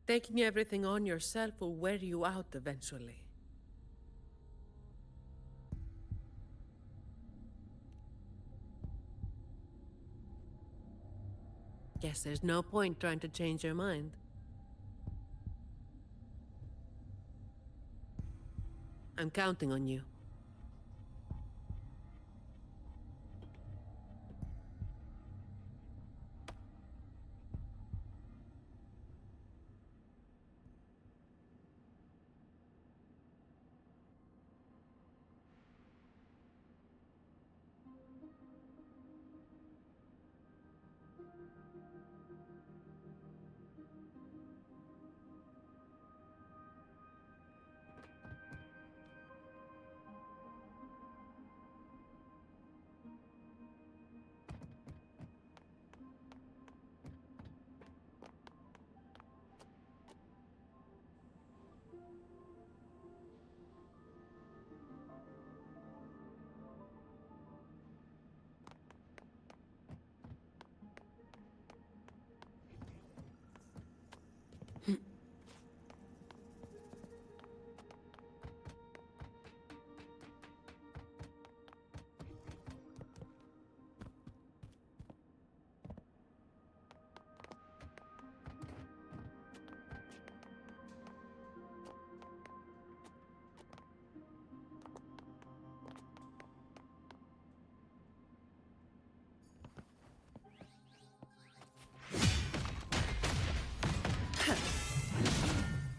Taking everything on yourself will wear you out eventually. Guess there's no point trying to change your mind. I'm counting on you.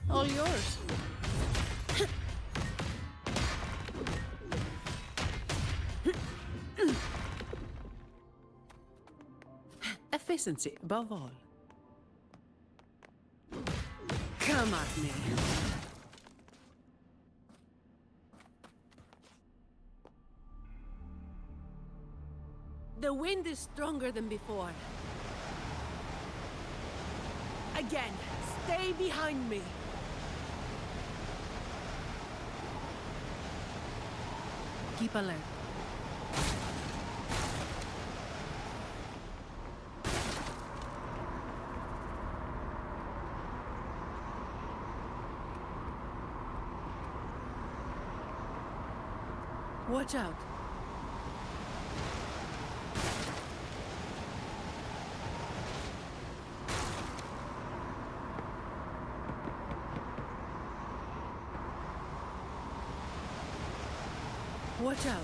All yours. efficiency above all. Come at me. The wind is stronger than before. Again, stay behind me. Keep alert. Watch out. Watch out.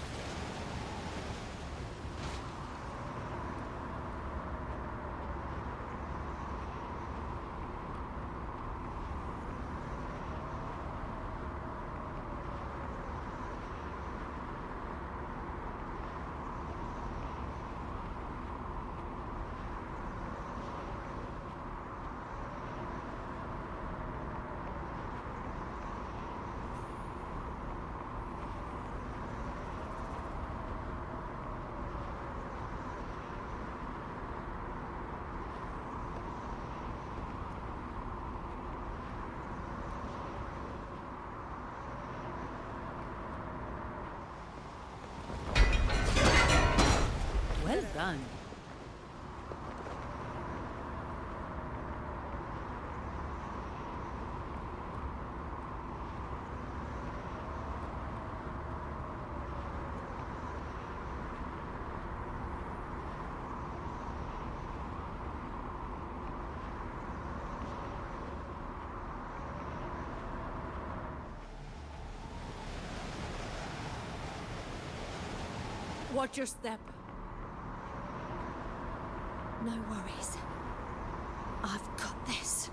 Well done. Watch your step. No worries. I've got this.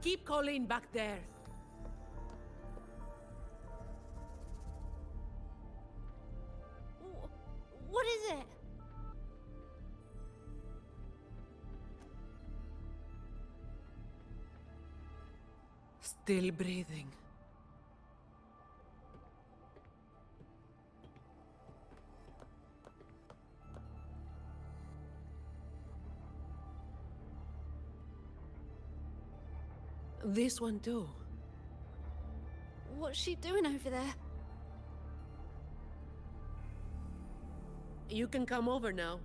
Keep Colleen back there. What is it? Still breathing. This one too. What's she doing over there? You can come over now.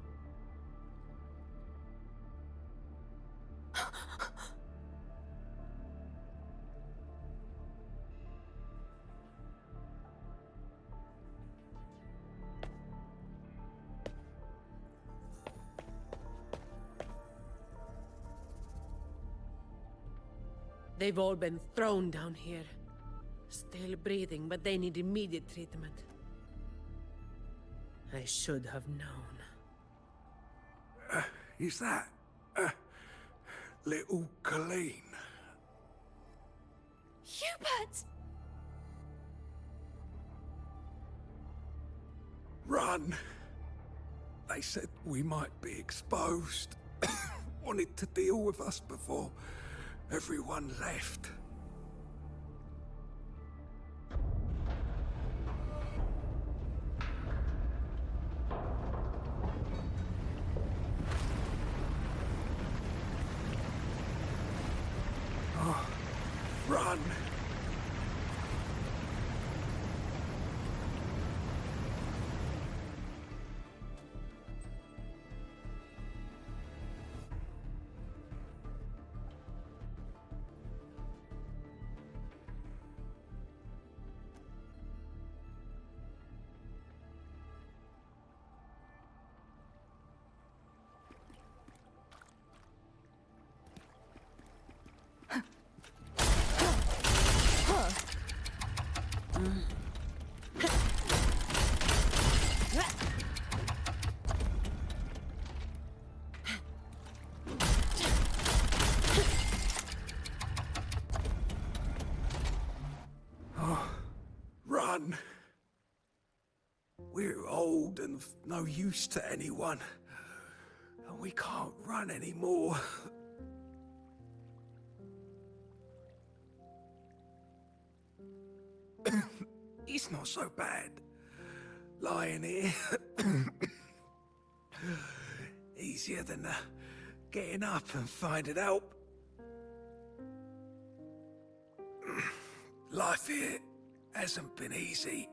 They've all been thrown down here. Still breathing, but they need immediate treatment. I should have known. Is that... little Colleen? Hubert! Run! They said we might be exposed. Wanted to deal with us before everyone left. Oh, run! Run! We're old and of no use to anyone. And we can't run anymore. It's not so bad. Lying here. Easier than getting up and finding help. Life here hasn't been easy.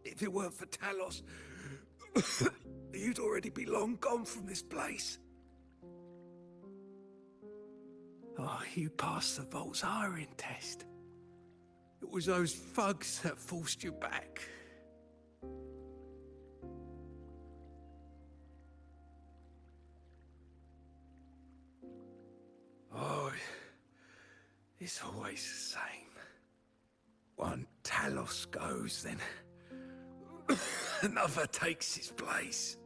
If it weren't for Talos, you'd already be long gone from this place. Oh, you passed the Vault's hiring test. It was those thugs that forced you back. Oh, it's always the same. One Talos goes, then another takes his place.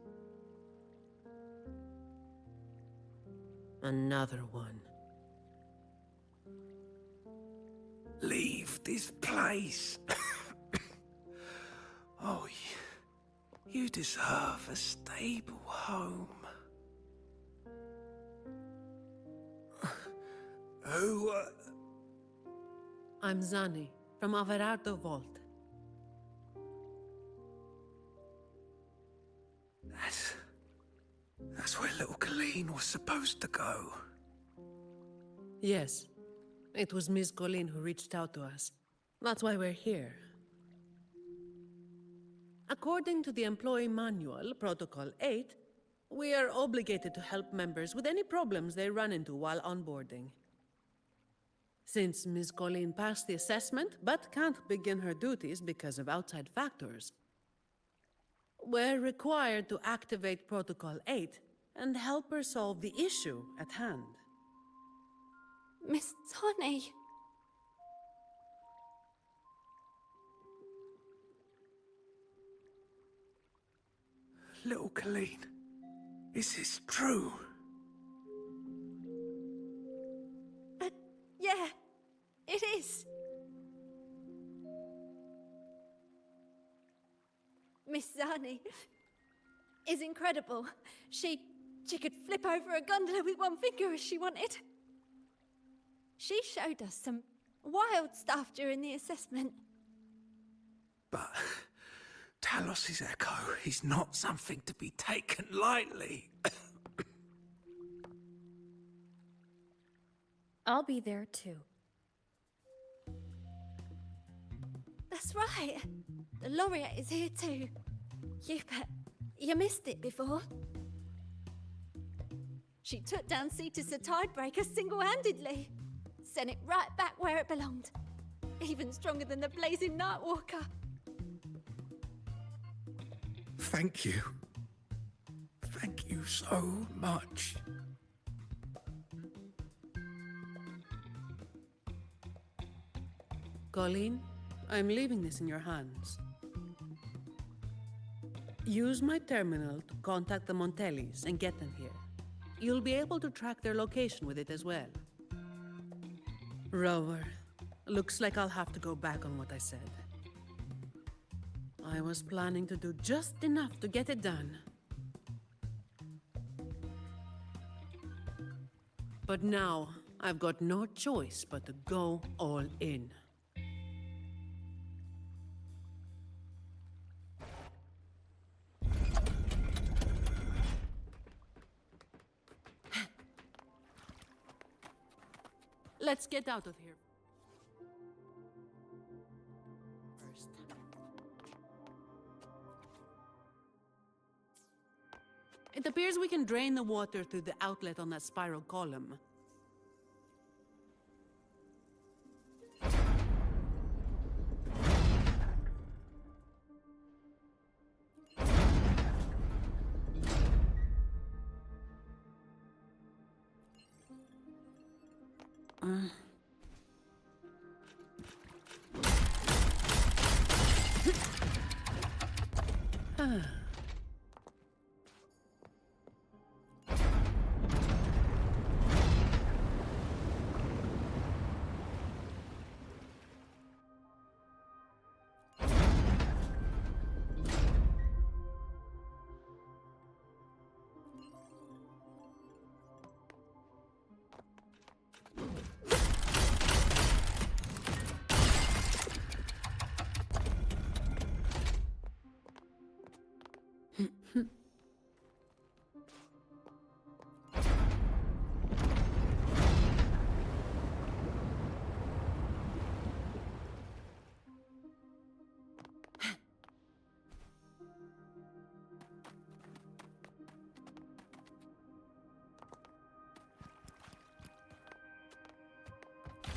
Another one. Leave this place. Oh, you deserve a stable home. Who, I'm Zani, from Averardo Vault. That's where little Colleen was supposed to go. Yes. It was Miss Colleen who reached out to us. That's why we're here. According to the employee manual, Protocol 8, we are obligated to help members with any problems they run into while onboarding. Since Miss Colleen passed the assessment, but can't begin her duties because of outside factors, we're required to activate Protocol 8 and help her solve the issue at hand. Miss Zani. Little Colleen, is this true? Yeah, it is. Miss Zani is incredible. She could flip over a gondola with one finger if she wanted. She showed us some wild stuff during the assessment. But Talos's echo is not something to be taken lightly. I'll be there too. That's right. The laureate is here too. You missed it before. She took down Cetus the Tidebreaker single-handedly. Sent it right back where it belonged. Even stronger than the blazing Nightwalker. Thank you. Thank you so much. Colleen, I'm leaving this in your hands. Use my terminal to contact the Montellis and get them here. You'll be able to track their location with it as well. Rover, looks like I'll have to go back on what I said. I was planning to do just enough to get it done. But now, I've got no choice but to go all in. Let's get out of here. First. It appears we can drain the water through the outlet on that spiral column.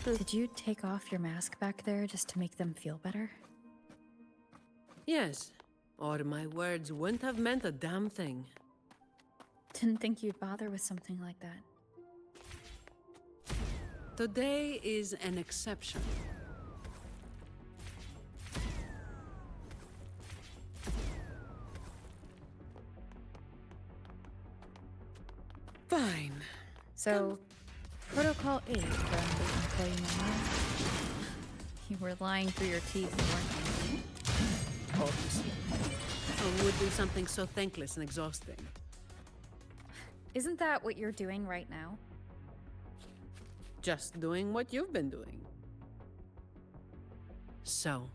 Did you take off your mask back there just to make them feel better? Yes, or my words wouldn't have meant a damn thing. Didn't think you'd bother with something like that. Today is an exception. Fine. So, Protocol 8 from the employee manual. You were lying through your teeth, weren't you? Obviously. Who would do something so thankless and exhausting? Isn't that what you're doing right now? Just doing what you've been doing. So,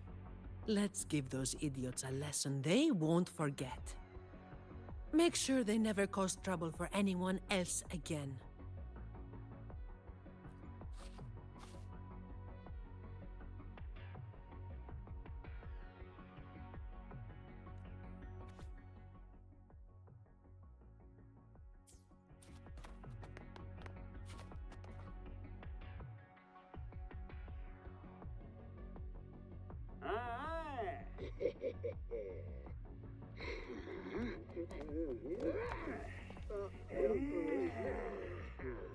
let's give those idiots a lesson they won't forget. Make sure they never cause trouble for anyone else again.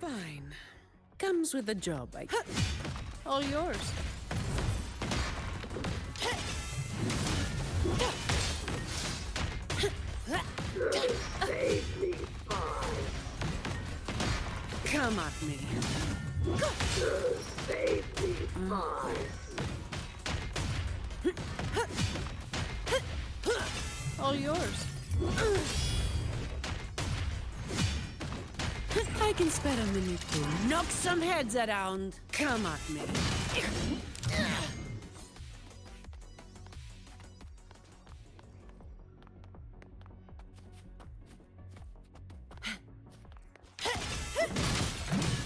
Fine. Comes with the job, I guess. All yours. Save me, boys. Come at me. Save me, boys. All yours. I can spare a minute to knock some heads around. Come at me.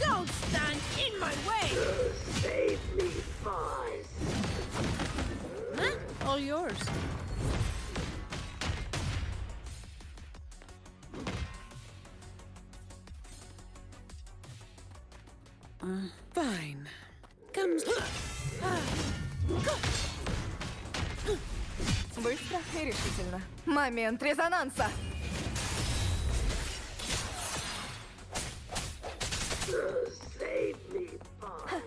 Don't stand in my way! Save me, boys. Huh? All yours. Fine. Comes. Быстро и решительно. Момент резонанса. Save me, boys.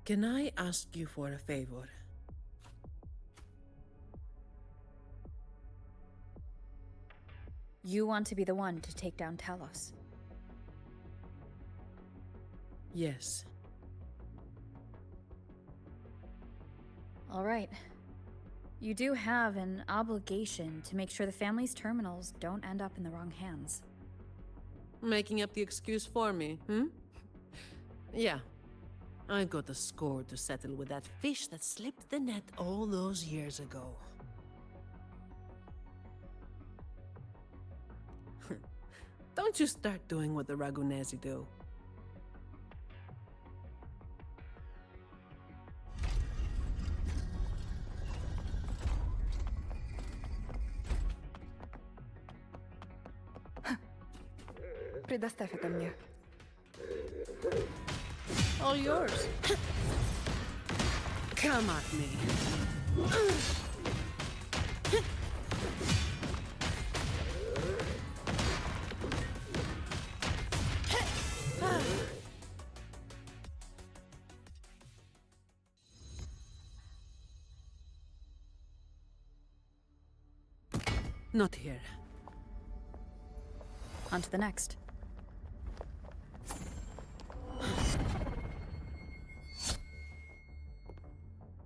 Can I ask you for a favor? You want to be the one to take down Talos. Yes. All right. You do have an obligation to make sure the family's terminals don't end up in the wrong hands. Making up the excuse for me, hmm? Yeah. I've got a score to settle with that fish that slipped the net all those years ago. Don't you start doing what the Ragunesi do. Предоставь это мне. All yours. Come at me. Not here. On to the next.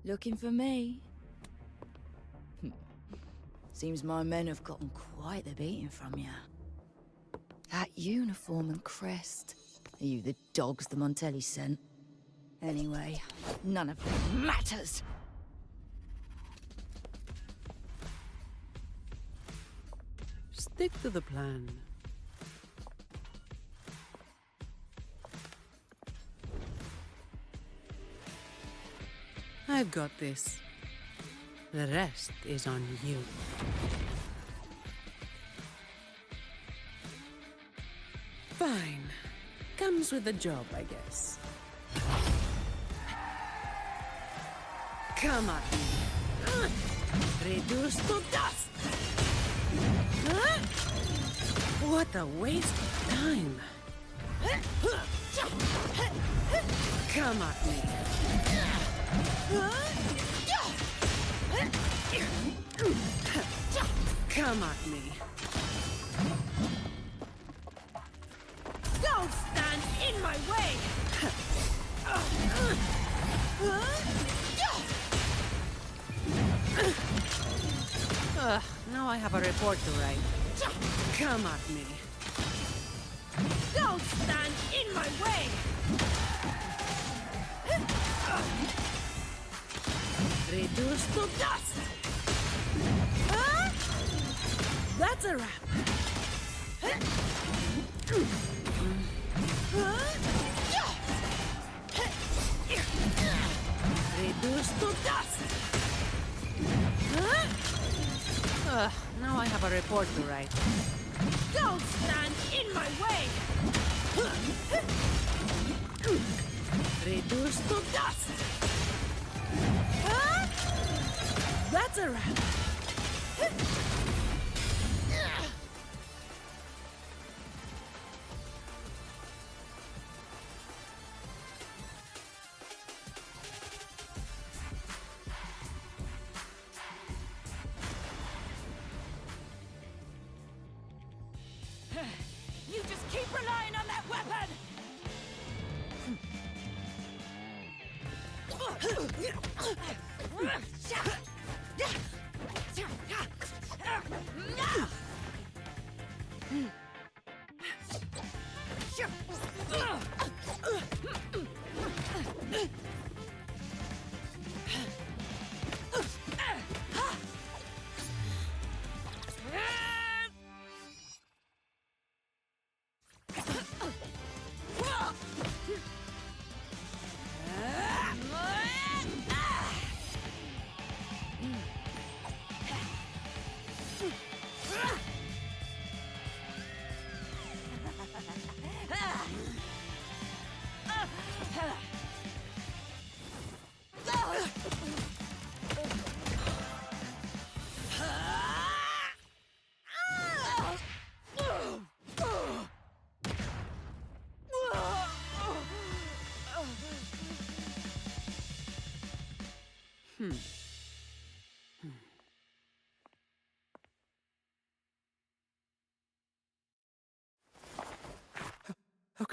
Looking for me? Seems my men have gotten quite the beating from you. That uniform and crest. Are you the dogs the Montelli sent? Anyway, none of it matters. Stick to the plan. I've got this. The rest is on you. Fine. Comes with the job, I guess. Come at me. Reduce to dust! Huh? What a waste of time. Come at me. Come at me. Don't stand in my way! Now I have a report to write. Come at me. Don't stand in my way! Reduce to dust! Huh? That's a wrap. Reduce to dust! Huh? Now I have a report to write. Don't stand in my way! Reduce to dust! Huh? That's a wrap. You just keep relying on that weapon!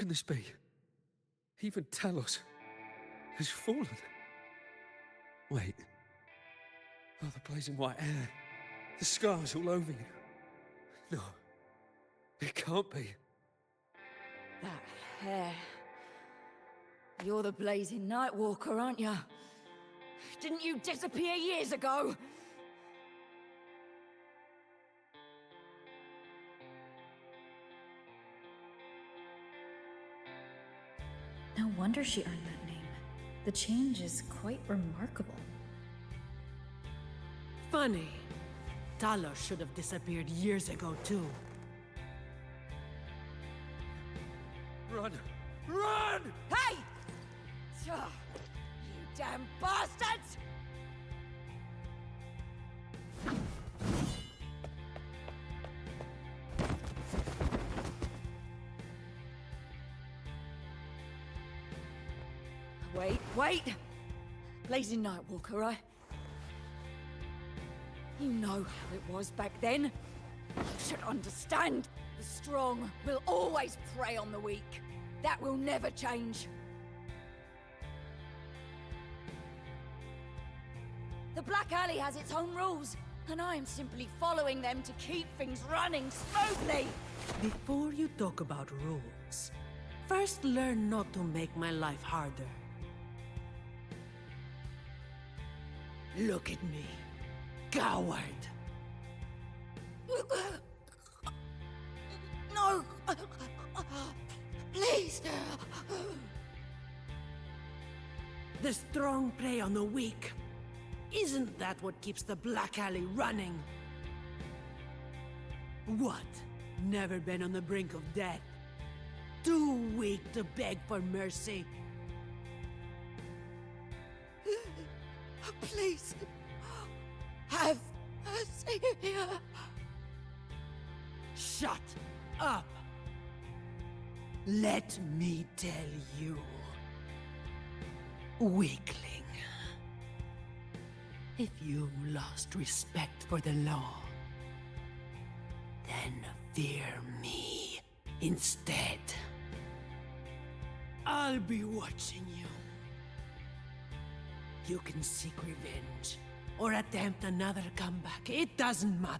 can this be? Even Talos has fallen. Wait. Oh, the blazing white hair. The scars all over you. No. It can't be. That hair. You're the blazing Nightwalker, aren't you? Didn't you disappear years ago? No wonder she earned that name. The change is quite remarkable. Funny. Talos should have disappeared years ago, too. Run! Run! Hey! You damn bastards! Wait! Blazing Nightwalker, You know how it was back then. You should understand. The strong will always prey on the weak. That will never change. The Black Alley has its own rules, and I am simply following them to keep things running smoothly. Before you talk about rules, first learn not to make my life harder. Look at me, coward. No! Please! The strong prey on the weak. Isn't that what keeps the Black Alley running? What? Never been on the brink of death? Too weak to beg for mercy? Please! Have mercy! Shut up! Let me tell you, weakling, if you've lost respect for the law, then fear me instead. I'll be watching you. You can seek revenge or attempt another comeback. It doesn't matter.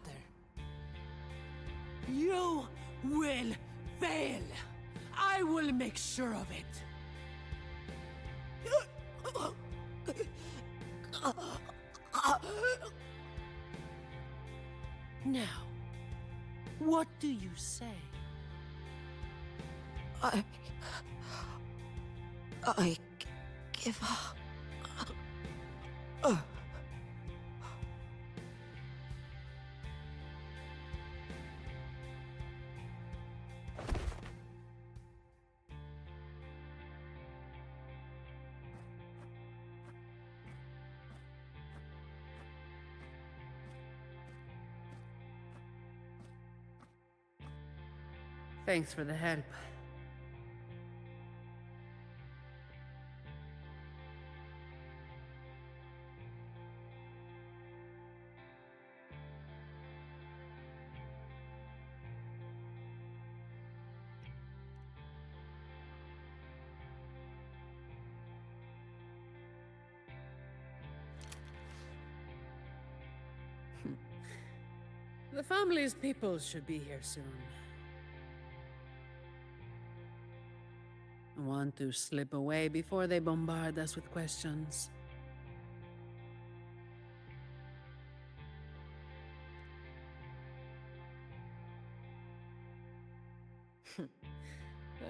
You will fail. I will make sure of it. Now, what do you say? I give up. Thanks for the help. The family's people should be here soon. I want to slip away before they bombard us with questions.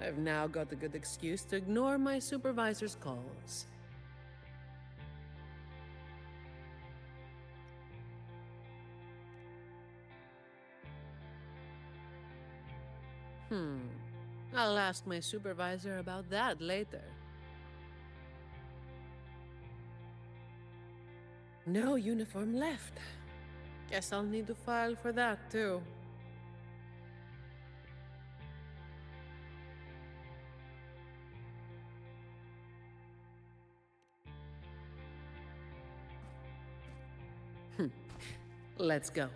I've now got a good excuse to ignore my supervisor's calls. I'll ask my supervisor about that later. No uniform left. Guess I'll need to file for that too. Let's go.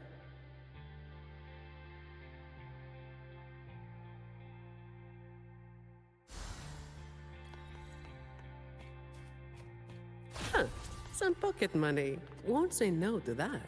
Some pocket money. Won't say no to that.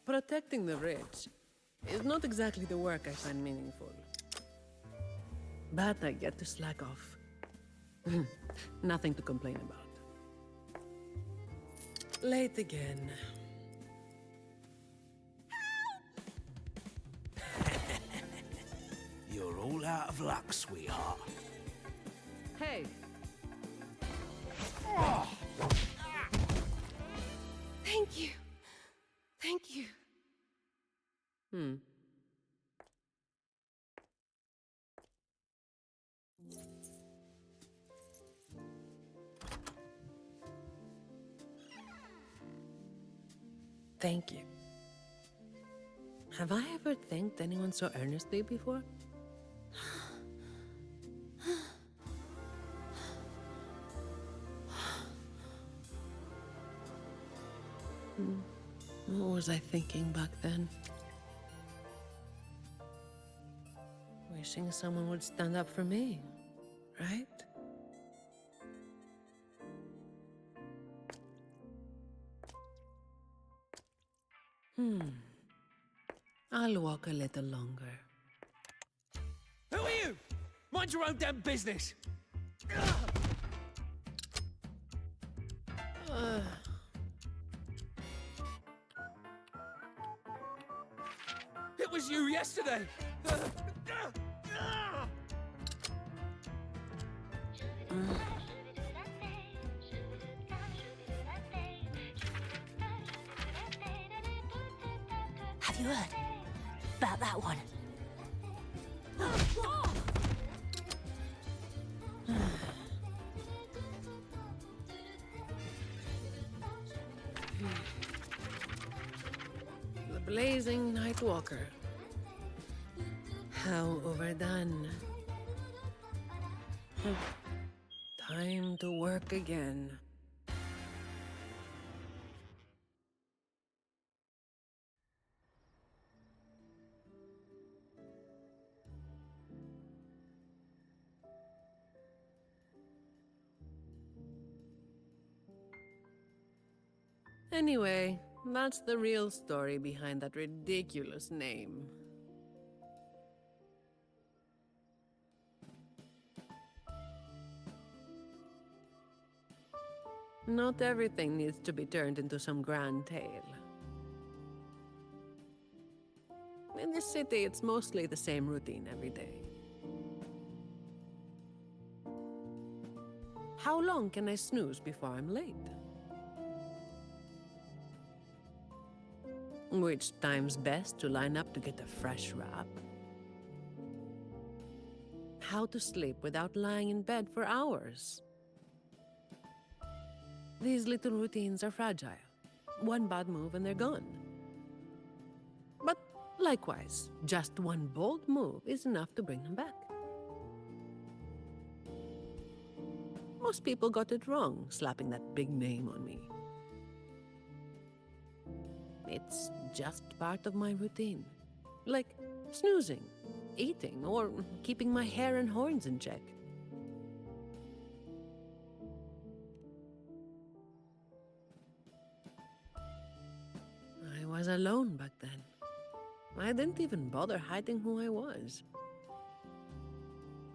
Protecting the rich is not exactly the work I find meaningful. But I get to slack off. Nothing to complain about. Late again. You're all out of luck, sweetheart. Hey! Thank you. Thank you. Thank you. Have I ever thanked anyone so earnestly before? What was I thinking back then? Wishing someone would stand up for me, right? I'll walk a little longer. Who are you? Mind your own damn business. It was you yesterday. Have you heard about that one? The blazing night walker. How overdone. Time to work again. Anyway, that's the real story behind that ridiculous name. Not everything needs to be turned into some grand tale. In this city, it's mostly the same routine every day. How long can I snooze before I'm late? Which time's best to line up to get a fresh wrap? How to sleep without lying in bed for hours? These little routines are fragile. One bad move and they're gone. But likewise, just one bold move is enough to bring them back. Most people got it wrong, slapping that big name on me. It's just part of my routine. Like snoozing, eating, or keeping my hair and horns in check. I was alone back then. I didn't even bother hiding who I was.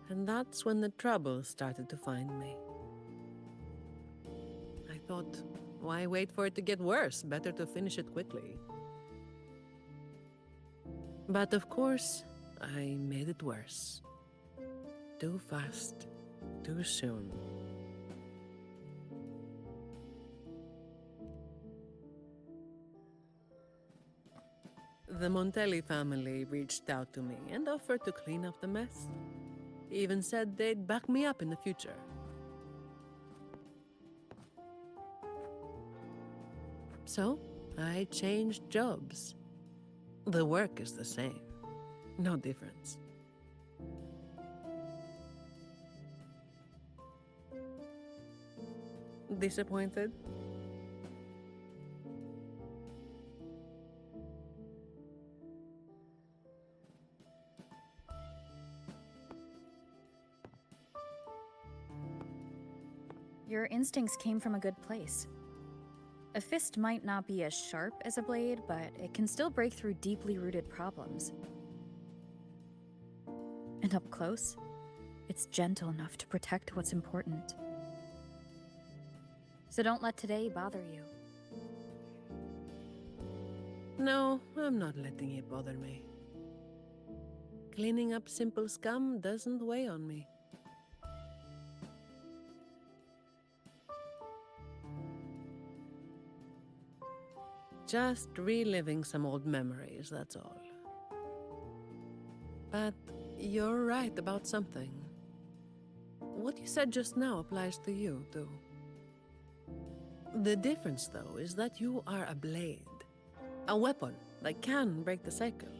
And that's when the trouble started to find me. I thought, why wait for it to get worse? Better to finish it quickly. But of course, I made it worse. Too fast, too soon. The Montelli family reached out to me and offered to clean up the mess. Even said they'd back me up in the future. So, I changed jobs. The work is the same. No difference. Disappointed? Your instincts came from a good place. A fist might not be as sharp as a blade, but it can still break through deeply rooted problems. And up close, it's gentle enough to protect what's important. So don't let today bother you. No, I'm not letting it bother me. Cleaning up simple scum doesn't weigh on me. Just reliving some old memories, that's all. But you're right about something. What you said just now applies to you, too. The difference, though, is that you are a blade. A weapon that can break the cycle.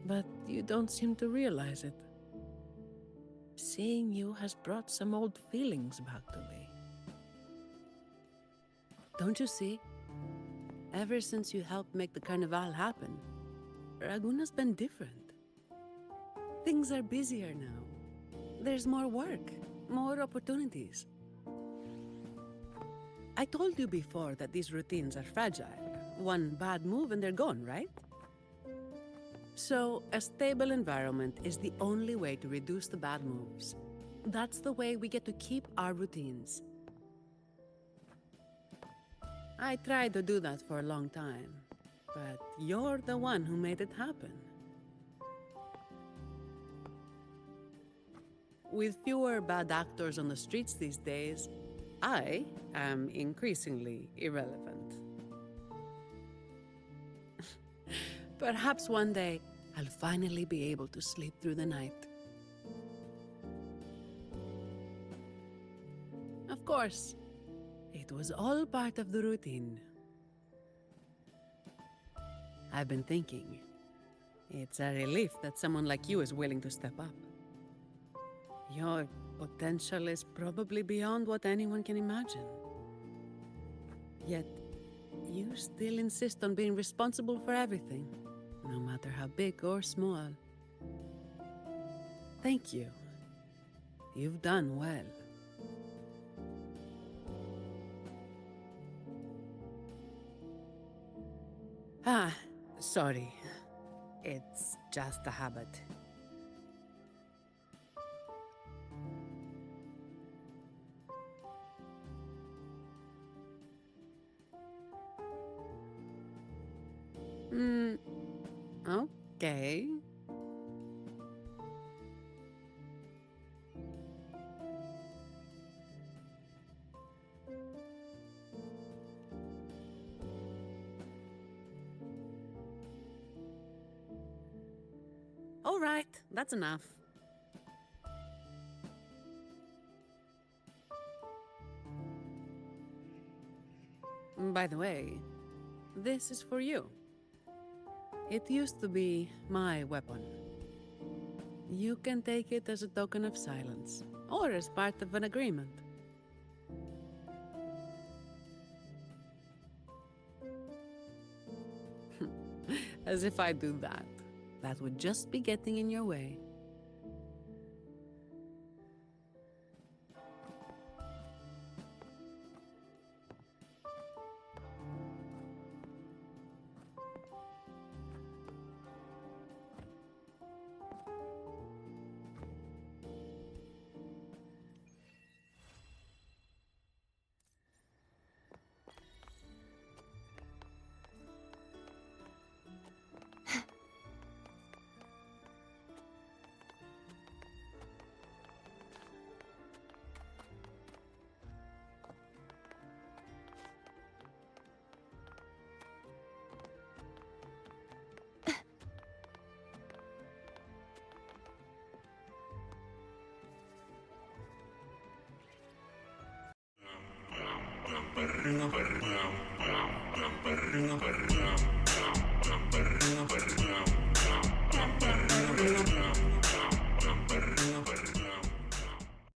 But you don't seem to realize it. Seeing you has brought some old feelings back to me. Don't you see? Ever since you helped make the carnival happen, Raguna's been different. Things are busier now. There's more work, more opportunities. I told you before that these routines are fragile. One bad move and they're gone, right? So, a stable environment is the only way to reduce the bad moves. That's the way we get to keep our routines. I tried to do that for a long time, but you're the one who made it happen. With fewer bad actors on the streets these days, I am increasingly irrelevant. Perhaps one day, I'll finally be able to sleep through the night. Of course, it was all part of the routine. I've been thinking, it's a relief that someone like you is willing to step up. Your potential is probably beyond what anyone can imagine. Yet, you still insist on being responsible for everything, no matter how big or small. Thank you. You've done well. Sorry. It's just a habit. Okay. All right, that's enough. By the way, this is for you. It used to be my weapon. You can take it as a token of silence, or as part of an agreement. As if I do that. That would just be getting in your way.